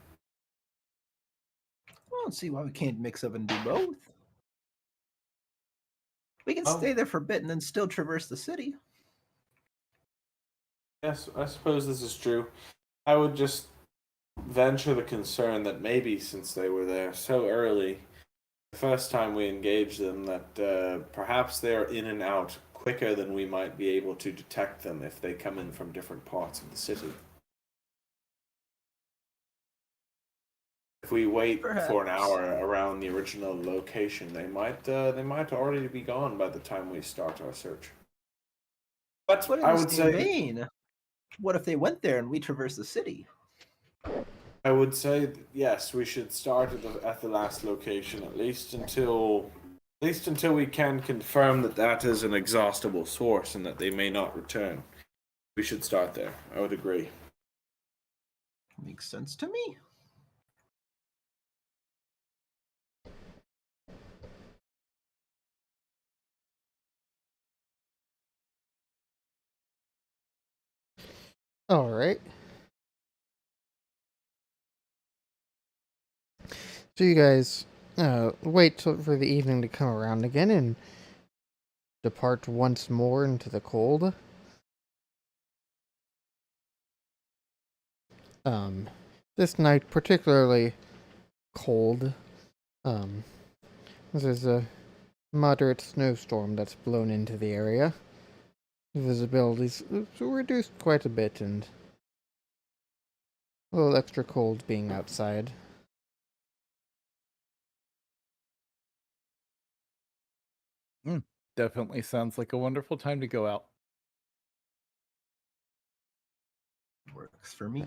I don't see why we can't mix up and do both. We can Oh. stay there for a bit and then still traverse the city. Yes, I suppose this is true. I would just venture the concern that maybe since they were there so early, the first time we engaged them, that perhaps they're in and out quicker than we might be able to detect them if they come in from different parts of the city. If we wait for an Perhaps. hour around the original location, they might already be gone by the time we start our search. But But in I the would same say vein, what if they went there and we traversed the city? Yes, we should start at the last location at least until we can confirm that that is an exhaustible source and that they may not return. We should start there. I would agree. Makes sense to me. All right. So you guys wait for the evening to come around again and depart once more into the cold. This night particularly cold. There's a moderate snowstorm that's blown into the area. Visibility's reduced quite a bit, and a little extra cold being outside. Definitely sounds like a wonderful time to go out. Works for me.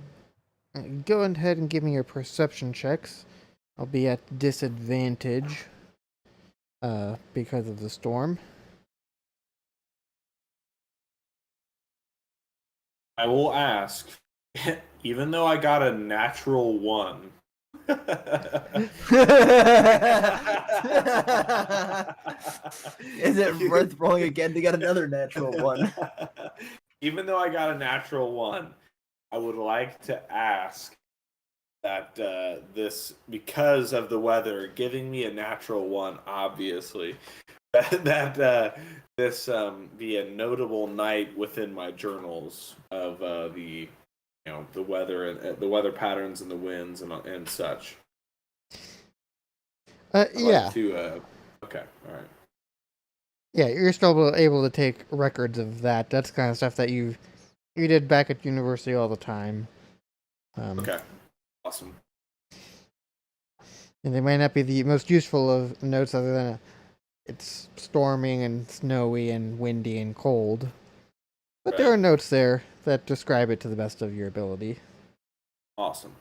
Go ahead and give me your perception checks. I'll be at disadvantage because of the storm. I will ask, even though I got a natural 1. Is it worth rolling again to get another natural one? Even though I got a natural 1, I would like to ask that because of the weather giving me a natural 1, obviously, that this be a notable night within my journals of the weather and the weather patterns and the winds and such. Yeah. Okay, all right. Yeah, you're still able to take records of that. That's kind of stuff that you did back at university all the time. Okay, awesome. And they might not be the most useful of notes other than it's storming and snowy and windy and cold. But there Right. are notes there that describe it to the best of your ability. Awesome.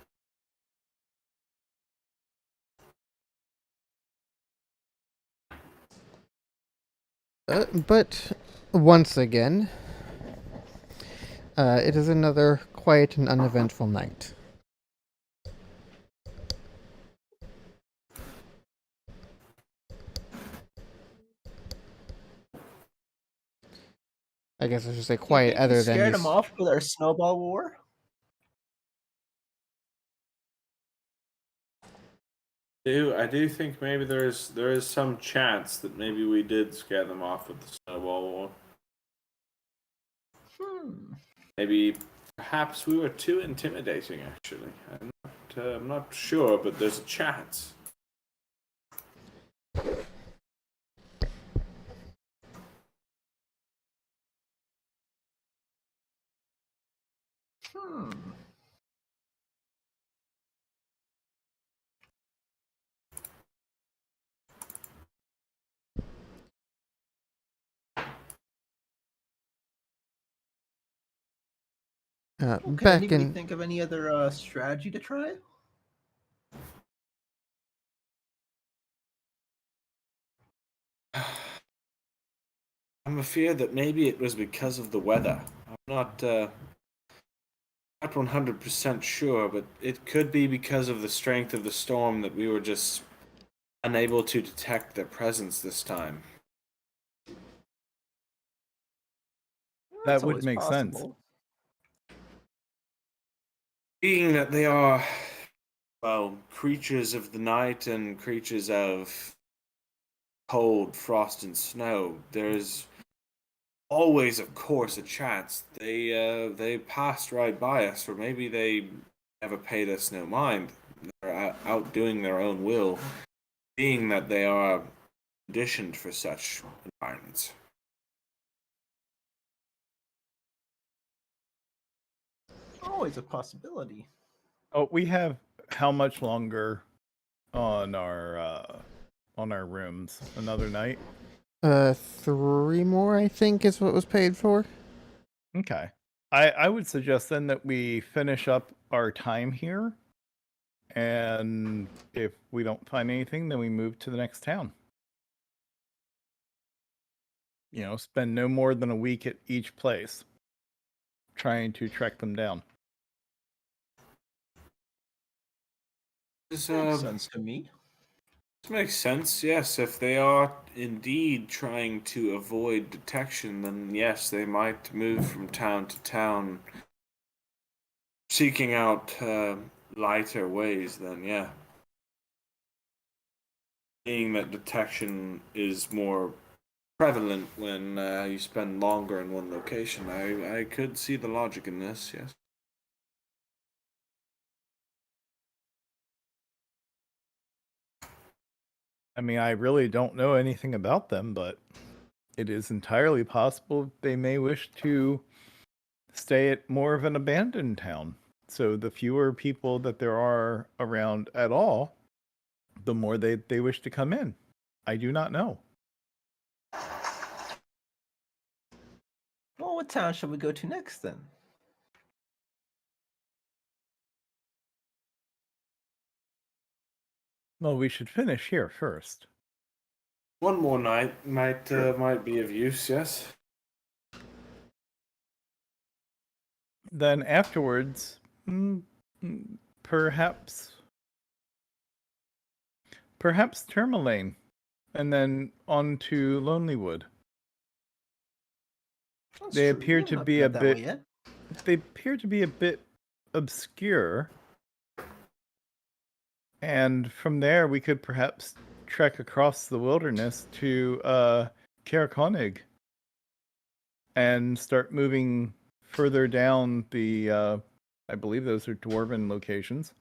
But once again, it is another quiet and uneventful night. I guess I should say quiet other than scared these... them off with our snowball war. I do think maybe there is some chance that maybe we did scare them off with the snowball war. Maybe, perhaps we were too intimidating. Actually, I'm not sure, but there's a chance. Hmm. Well, can Back anybody in think of any other strategy to try? I'm afraid that maybe it was because of the weather. I'm not 100% sure, but it could be because of the strength of the storm that we were just unable to detect their presence this time. That's That would always make sense. possible. Being that they are, well, creatures of the night and creatures of cold, frost, and snow, there's always, of course, a chance they passed right by us, or maybe they never paid us no mind. They're out doing their own will, being that they are conditioned for such environments. Always a possibility. Oh, we have how much longer on our rooms? Another night? 3 more, I think, is what was paid for. Okay. I would suggest then that we finish up our time here, and if we don't find anything, then we move to the next town. You know, spend no more than a week at each place trying to track them down. This, Makes sense to me. this makes sense, yes. If they are indeed trying to avoid detection, then yes, they might move from town to town, seeking out lighter ways, then yeah. Being that detection is more prevalent when you spend longer in one location, I could see the logic in this, yes. I mean, I really don't know anything about them, but it is entirely possible they may wish to stay at more of an abandoned town. So the fewer people that there are around at all, the more they wish to come in. I do not know. Well, what town should we go to next then? Well, we should finish here first. One more night might be of use, yes. Then afterwards, perhaps Tourmaline, and then on to Lonelywood. That's They true. We appear haven't to looked be at a it that way bit. yet. They appear to be a bit obscure. And from there, we could perhaps trek across the wilderness to Caer and start moving further down the. I believe those are dwarven locations.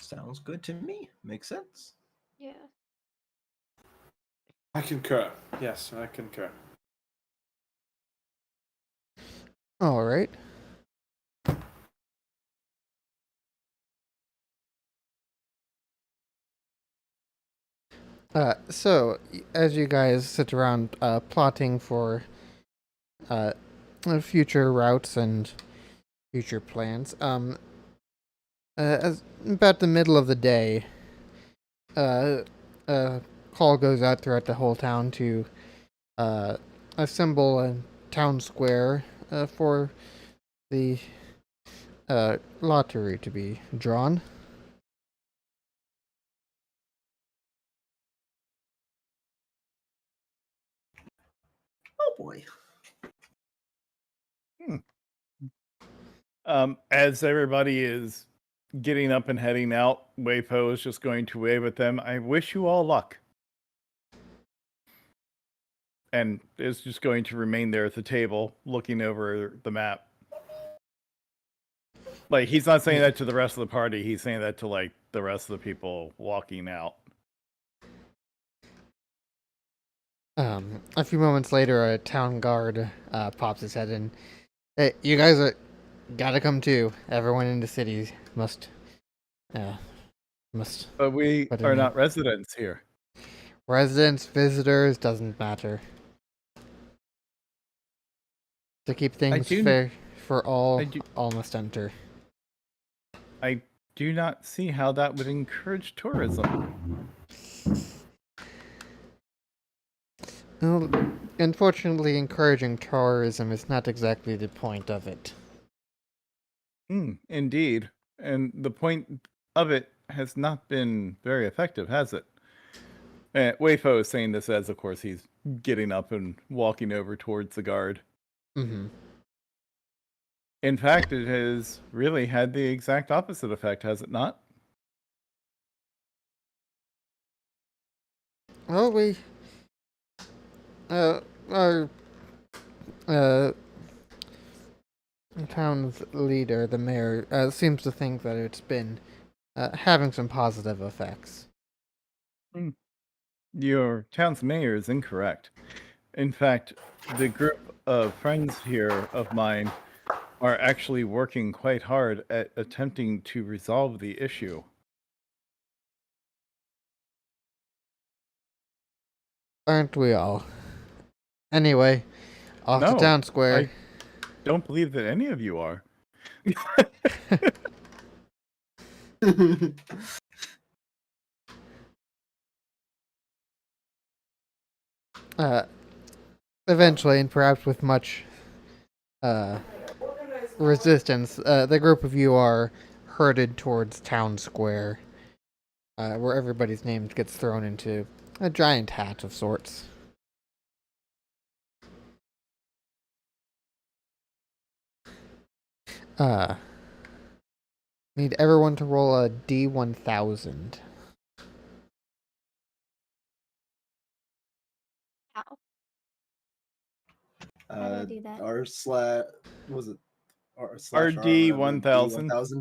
Sounds good to me. Makes sense. Yeah. I concur. Yes, I concur. All right. So as you guys sit around plotting for future routes and future plans, as about the middle of the day, a call goes out throughout the whole town to assemble a town square for the lottery to be drawn. Oh boy. As everybody is getting up and heading out, Waypo is just going to wave at them. I wish you all luck. and is just going to remain there at the table, looking over the map. Like, he's not saying that to the rest of the party. He's saying that to, like, the rest of the people walking out. A few moments later, a town guard pops his head in. Hey, you guys gotta come too. Everyone in the city must. But we But are in not residents here. Residents, visitors, doesn't matter. To keep things fair for all must enter. I do not see how that would encourage tourism. Well, unfortunately, encouraging tourism is not exactly the point of it. Indeed. And the point of it has not been very effective, has it? Weifo is saying this as, of course, he's getting up and walking over towards the guard. Mm-hmm. In fact, it has really had the exact opposite effect, has it not? Well, our town's leader, the mayor, seems to think that it's been having some positive effects. Your town's mayor is incorrect. In fact, the group of friends here of mine are actually working quite hard at attempting to resolve the issue. Aren't we all? Anyway, off to No, town square. I don't believe that any of you are. Eventually, and perhaps with much resistance, the group of you are herded towards town square, where everybody's name gets thrown into a giant hat of sorts. Need everyone to roll a D1000. Ow. How do I do that? Was it RD 1000. There's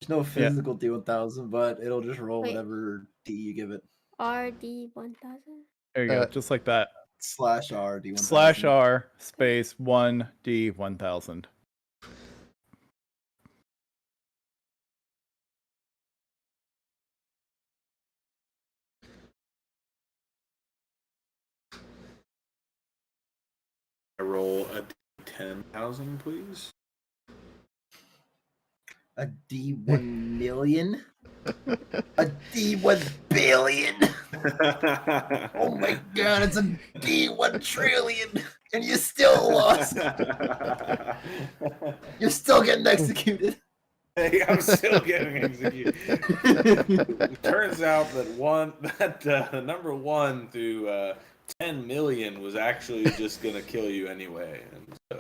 no physical D1000, but it'll just roll Wait. whatever D you give it. RD1000? There you go, just like that. /R D1000. /R space 1D1000. I roll a 10,000, please. A D1 million? A D1 billion? Oh my god, it's a D1 trillion! And you still lost! You're still getting executed! Hey, I'm still getting executed. Turns out that number 1 through 10 million was actually just gonna kill you anyway. And so.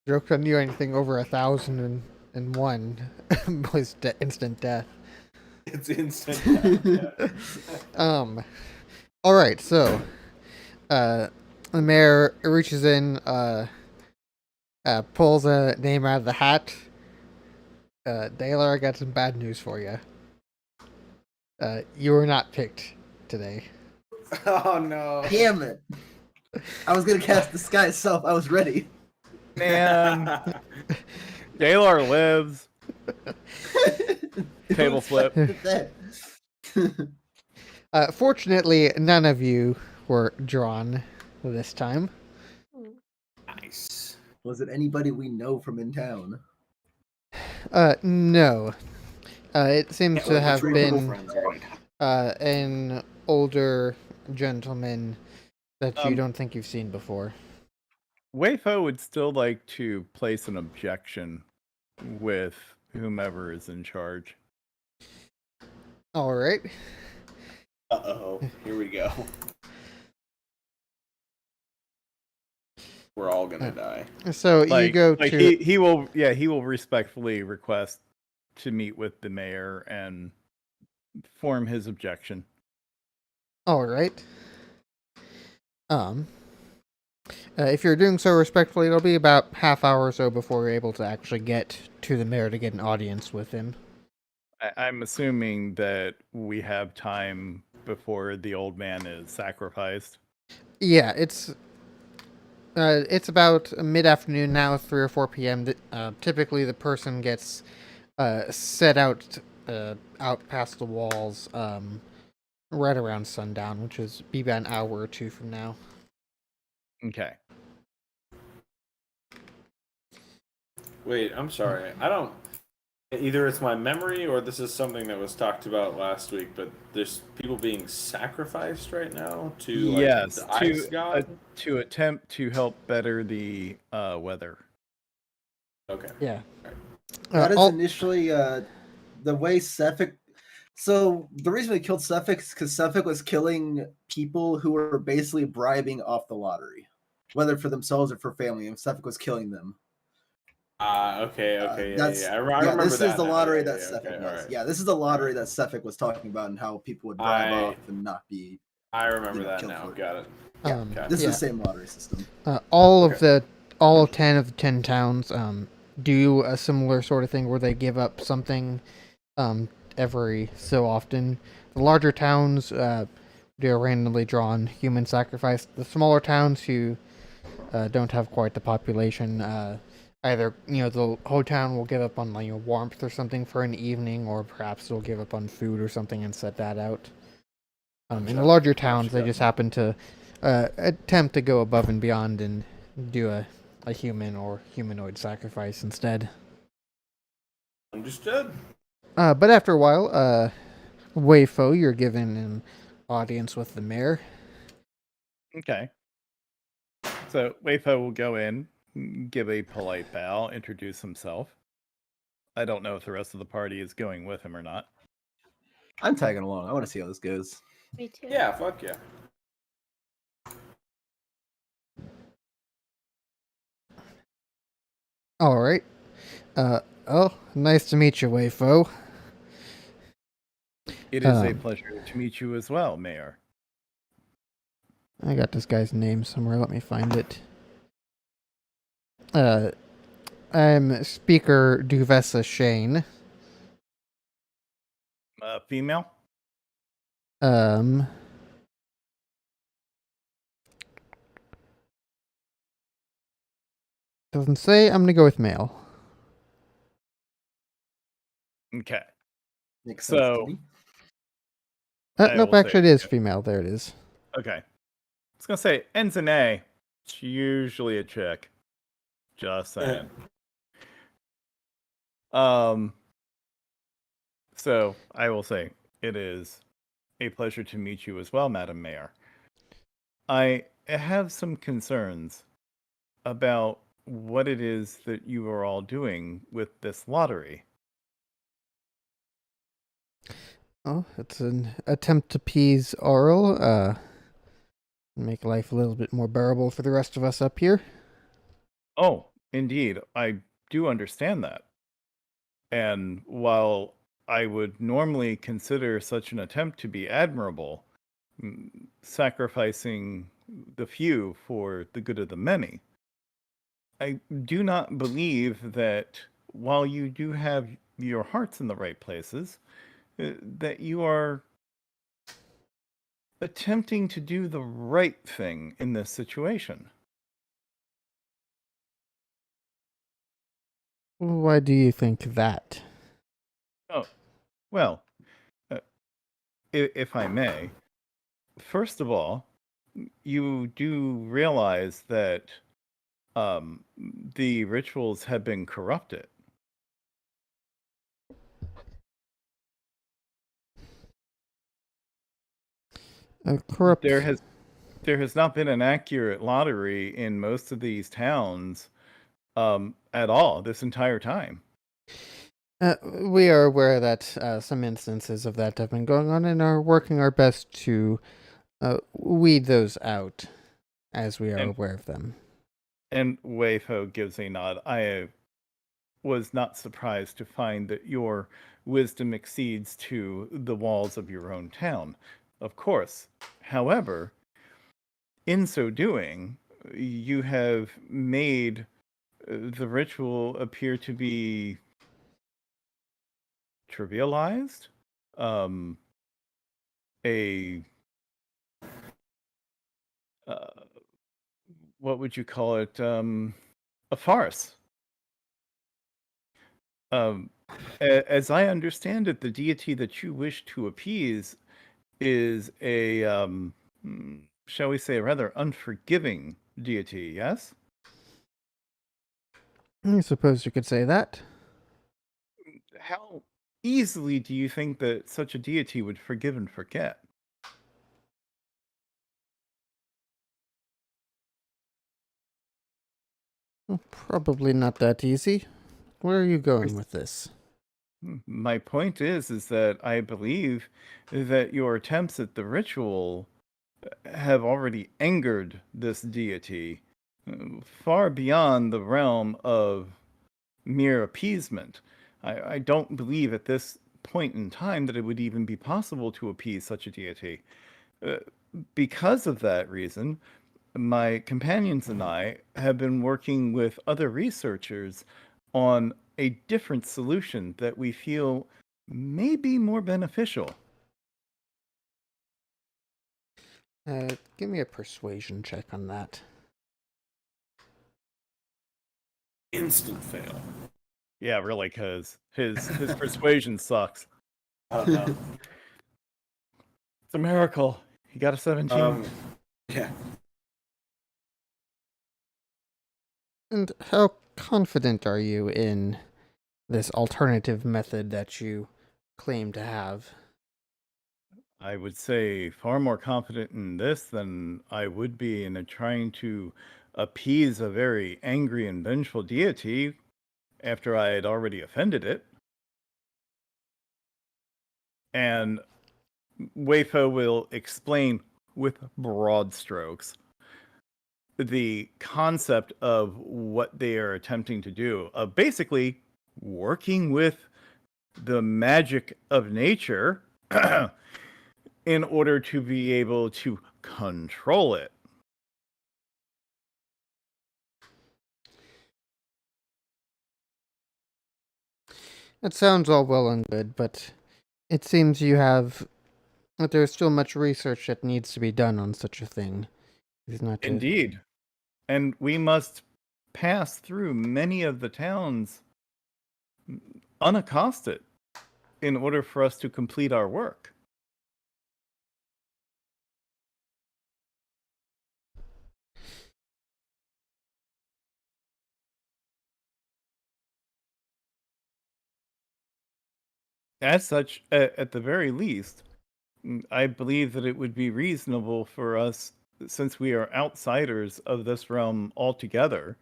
Joke's on you, anything over 1,001 was instant death. It's instant death. All right, so the mayor reaches in, pulls a name out of the hat. Dalar, I got some bad news for you. You were not picked today. Oh no! Damn it! I was gonna cast Disguise Self. I was ready. Man, Galar lives. Table flip. Fortunately, none of you were drawn this time. Nice. Was it anybody we know from in town? No. It seems to have Three been friends, right? an older gentleman that you Um, don't think you've seen before. Weifo would still like to place an objection with whomever is in charge. All right. Uh-oh, here we go. We're all gonna die. So you go to. he will respectfully request to meet with the mayor and form his objection. All right. Um, if you're doing so respectfully, it'll be about half hour or so before you're able to actually get to the mayor to get an audience with him. I'm assuming that we have time before the old man is sacrificed. Yeah, it's about mid-afternoon now, 3 or 4 p.m. Typically, the person gets set out past the walls right around sundown, which is be about an hour or two from now. Okay. Wait, I'm sorry. I don't. Either it's my memory or this is something that was talked about last week, but there's people being sacrificed right now to Yes, the ice god. to attempt to help better the weather. Okay. Yeah. That is all- initially the way Suffolk. So the reason we killed Suffolk is because Suffolk was killing people who were basically bribing off the lottery, whether for themselves or for family, and Suffolk was killing them. Okay. That's I remember this that is the now. lottery Yeah, that yeah, Suffolk okay, was. alright. Yeah, this is the lottery Alright. that Suffolk was talking about and how people would bribe off and not be. I remember that killed now. for it. Got it. Yeah, Okay. this is yeah. the same lottery system. all Okay. of 10 of the 10 towns do a similar sort of thing where they give up something every so often. The larger towns do a randomly drawn human sacrifice. The smaller towns who don't have quite the population, either the whole town will give up on warmth or something for an evening, or perhaps they'll give up on food or something and set that out. In the larger towns, they just happen to attempt to go above and beyond and do a human or humanoid sacrifice instead. Understood. But after a while, Wayfo, you're given an audience with the mayor. Okay. So Wayfo will go in, give a polite bow, introduce himself. I don't know if the rest of the party is going with him or not. I'm tagging along. I want to see how this goes. Me too. Yeah. Fuck yeah. All right. Oh, nice to meet you, Wayfo. It is a pleasure to meet you as well, Mayor. I got this guy's name somewhere. Let me find it. I'm Speaker Duvessa Shane. Female? Doesn't say. I'm gonna go with male. Okay. Makes sense So- to me. I Nope, will say actually it is okay. female. There it is. Okay. I was going to say, ends in A. It's usually a chick. Just saying. So I will say it is a pleasure to meet you as well, Madam Mayor. I have some concerns about what it is that you are all doing with this lottery. Oh, it's an attempt to appease Aurel. Make life a little bit more bearable for the rest of us up here. Oh, indeed, I do understand that. And while I would normally consider such an attempt to be admirable, sacrificing the few for the good of the many, I do not believe that while you do have your hearts in the right places, that you are attempting to do the right thing in this situation. Why do you think that? Oh, well, if I may, first of all, you do realize that the rituals have been corrupted. Corrupt. There has not been an accurate lottery in most of these towns at all this entire time. We are aware that some instances of that have been going on and are working our best to weed those out as we are aware of them. And Wayfo gives a nod. I was not surprised to find that your wisdom exceeds to the walls of your own town. of course. However, in so doing, you have made the ritual appear to be trivialized, um, a uh, what would you call it? A farce. Um, as I understand it, the deity that you wish to appease is a, shall we say, a rather unforgiving deity, yes? I suppose you could say that. How easily do you think that such a deity would forgive and forget? Well, probably not that easy. Where are you going with this? My point is that I believe that your attempts at the ritual have already angered this deity far beyond the realm of mere appeasement. I don't believe at this point in time that it would even be possible to appease such a deity. Uh, because of that reason, my companions and I have been working with other researchers on a different solution that we feel may be more beneficial. Give me a persuasion check on that. Instant fail. Yeah, really, because his persuasion sucks. I don't know. It's a miracle. He got a 17. Yeah. And how confident are you in this alternative method that you claim to have? I would say far more confident in this than I would be in trying to appease a very angry and vengeful deity after I had already offended it. And Weifo will explain with broad strokes the concept of what they are attempting to do, of basically working with the magic of nature in order to be able to control it. It sounds all well and good, but it seems that there's still much research that needs to be done on such a thing. It's not Indeed. And we must pass through many of the towns unaccosted in order for us to complete our work. As such, at the very least, I believe that it would be reasonable for us, since we are outsiders of this realm altogether,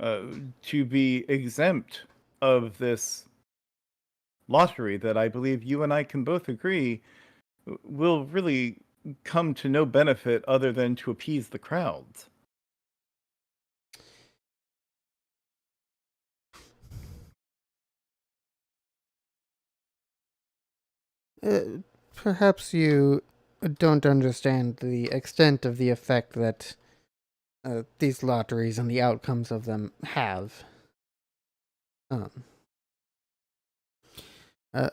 to be exempt of this lottery that I believe you and I can both agree will really come to no benefit other than to appease the crowds. Perhaps you don't understand the extent of the effect that these lotteries and the outcomes of them have.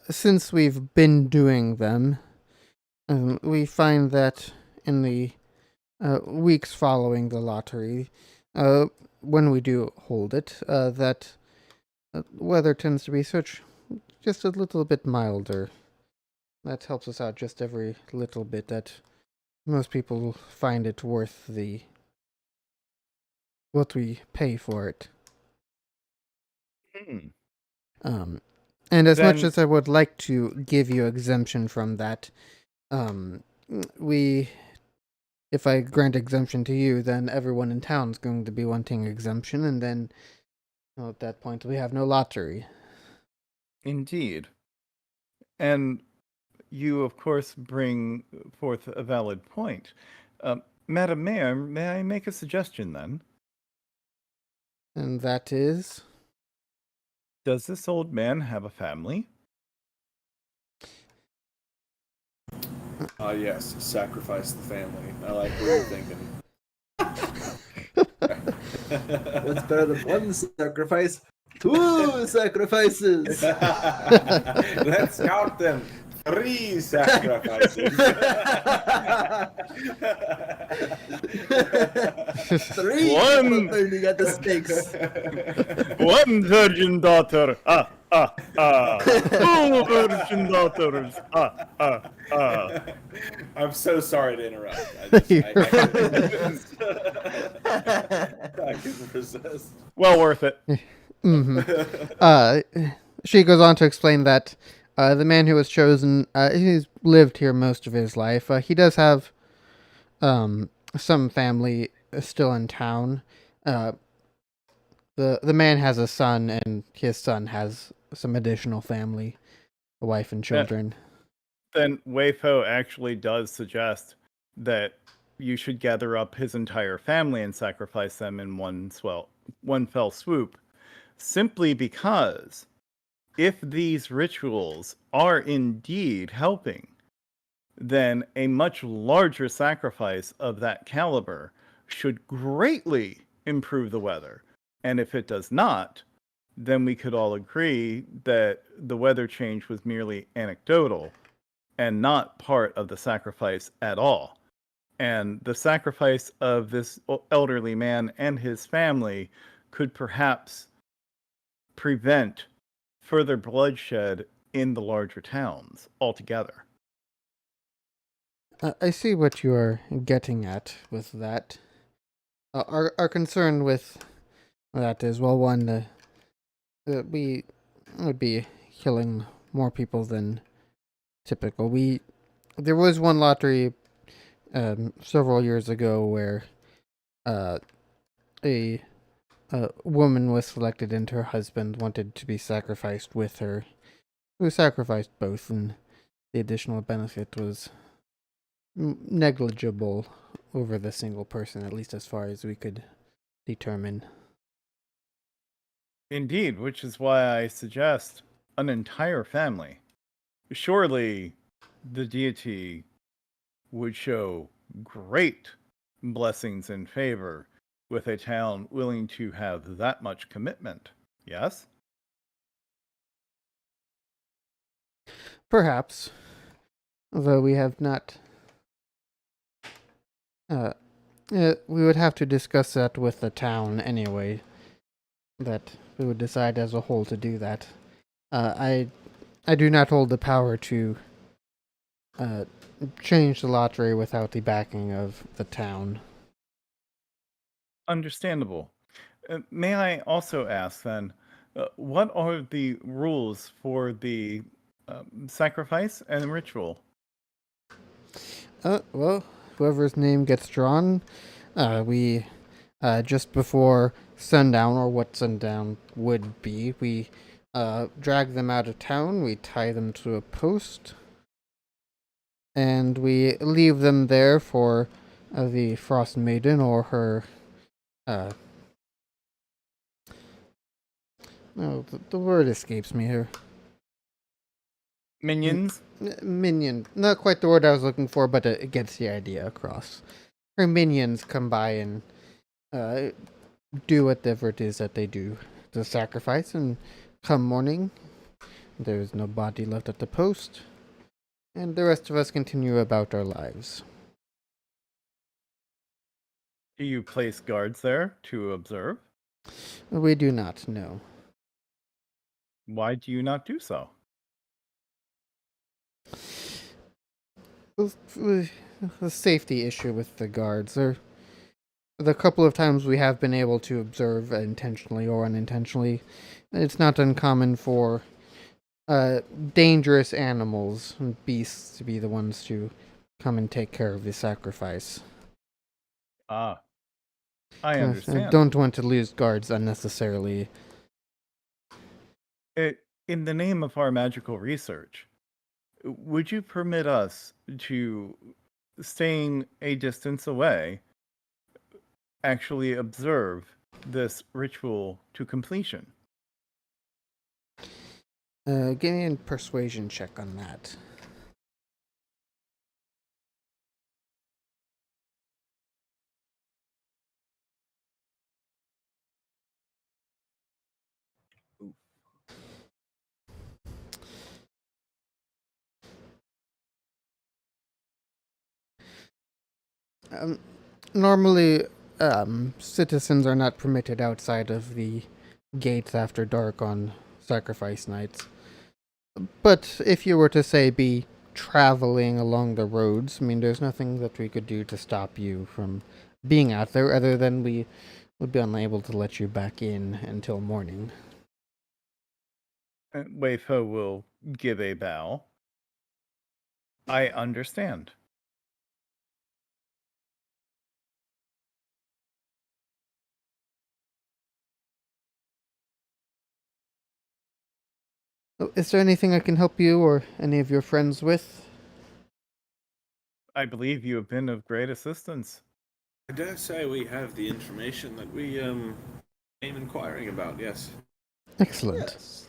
Since we've been doing them, we find that in the weeks following the lottery, when we do hold it, that weather tends to be just a little bit milder. That helps us out just every little bit. That most people find it worth what we pay for it. And as much Then- as I would like to give you exemption from that, if I grant exemption to you, then everyone in town is going to be wanting exemption, and then at that point we have no lottery. Indeed. And you, of course, bring forth a valid point. Madam Mayor, may I make a suggestion then? And that is? Does this old man have a family? Yes, sacrifice the family. I like what you're thinking. What's better than one sacrifice? Two sacrifices. Let's count them. 3 sacrifices. Three One. people burning at the stakes. One virgin daughter. Two virgin daughters. I'm so sorry to interrupt. I couldn't resist. I couldn't resist. Well worth it. She goes on to explain that the man who was chosen, he's lived here most of his life. He does have some family still in town. The man has a son, and his son has some additional family, a wife and children. Then Weifo actually does suggest that you should gather up his entire family and sacrifice them in one fell swoop, simply because if these rituals are indeed helping, then a much larger sacrifice of that caliber should greatly improve the weather. And if it does not, then we could all agree that the weather change was merely anecdotal and not part of the sacrifice at all. And the sacrifice of this elderly man and his family could perhaps prevent further bloodshed in the larger towns altogether. I see what you are getting at with that. Our concern with that is, well, one, we would be killing more people than typical. There was one lottery several years ago where a woman was selected and her husband wanted to be sacrificed with her. We sacrificed both, and the additional benefit was negligible over the single person, at least as far as we could determine. Indeed, which is why I suggest an entire family. Surely the deity would show great blessings and favor with a town willing to have that much commitment, yes? Perhaps, although we have not. We would have to discuss that with the town anyway. That we would decide as a whole to do that. I do not hold the power to change the lottery without the backing of the town. Understandable. May I also ask then, what are the rules for the sacrifice and ritual? Well, whoever's name gets drawn, we just before sundown, or what sundown would be, we drag them out of town, we tie them to a post, and we leave them there for the Frostmaiden or her. No, the word escapes me here. Minions? Minion. Not quite the word I was looking for, but it gets the idea across. Her minions come by and do whatever it is that they do. The sacrifice, and come morning, there's no body left at the post, and the rest of us continue about our lives. Do you place guards there to observe? We do not know. Why do you not do so? The safety issue with the guards. The couple of times we have been able to observe intentionally or unintentionally, it's not uncommon for dangerous animals and beasts to be the ones to come and take care of the sacrifice. I understand. I don't want to lose guards unnecessarily. In the name of our magical research, would you permit us to, staying a distance away, actually observe this ritual to completion? Give me a persuasion check on that. Normally, citizens are not permitted outside of the gates after dark on sacrifice nights. But if you were to, say, be traveling along the roads, I mean, there's nothing that we could do to stop you from being out there other than we would be unable to let you back in until morning. Wei Fo will give a bow. I understand. Is there anything I can help you or any of your friends with? I believe you have been of great assistance. I dare say we have the information that we came inquiring about. Yes. Excellent.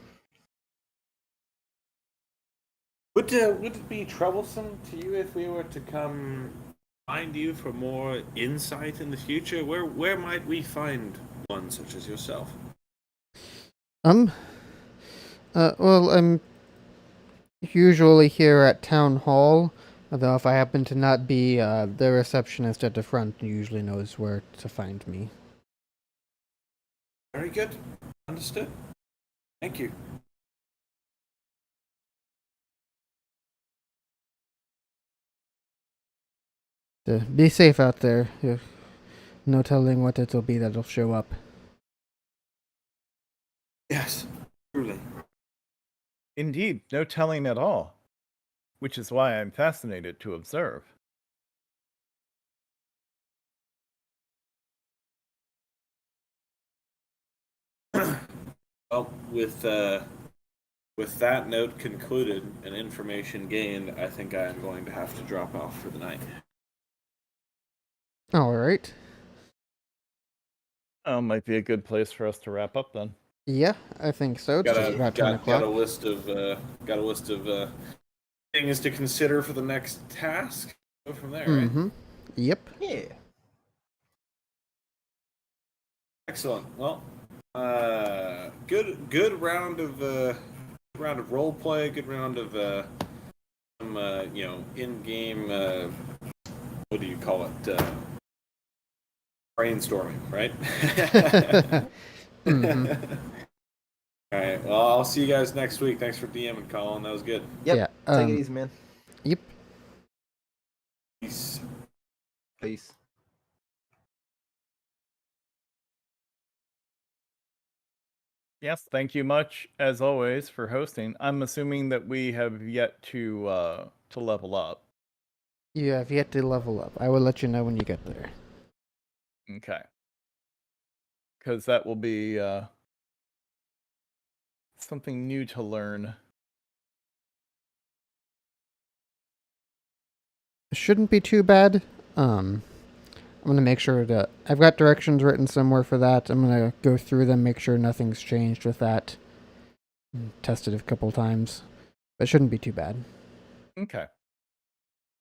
Would it be troublesome to you if we were to come find you for more insight in the future? Where might we find one such as yourself? Well, I'm usually here at Town Hall, although if I happen to not be, the receptionist at the front usually knows where to find me. Very good. Understood. Thank you. Be safe out there. No telling what it'll be that'll show up. Yes, truly. Indeed, no telling at all. Which is why I'm fascinated to observe. Well, with that note concluded and information gained, I think I am going to have to drop off for the night. All right. Might be a good place for us to wrap up then. Yeah, I think so. It's just about 10 o'clock. Got a list of things to consider for the next task. Go from there, right? Mm-hmm. Yep. Yeah. Excellent. Well, good round of role play. Good round of some in-game. What do you call it? Brainstorming, right? Mm-hmm. All right. Well, I'll see you guys next week. Thanks for DMing, Colin. That was good. Yep. Yeah, Take it easy, man. Yep. Peace. Peace. Yes, thank you much as always for hosting. I'm assuming that we have yet to level up. You have yet to level up. I will let you know when you get there. Okay. Because that will be something new to learn. Shouldn't be too bad. I'm gonna make sure that I've got directions written somewhere for that. I'm gonna go through them, make sure nothing's changed with that. Test it a couple times. But it shouldn't be too bad. Okay.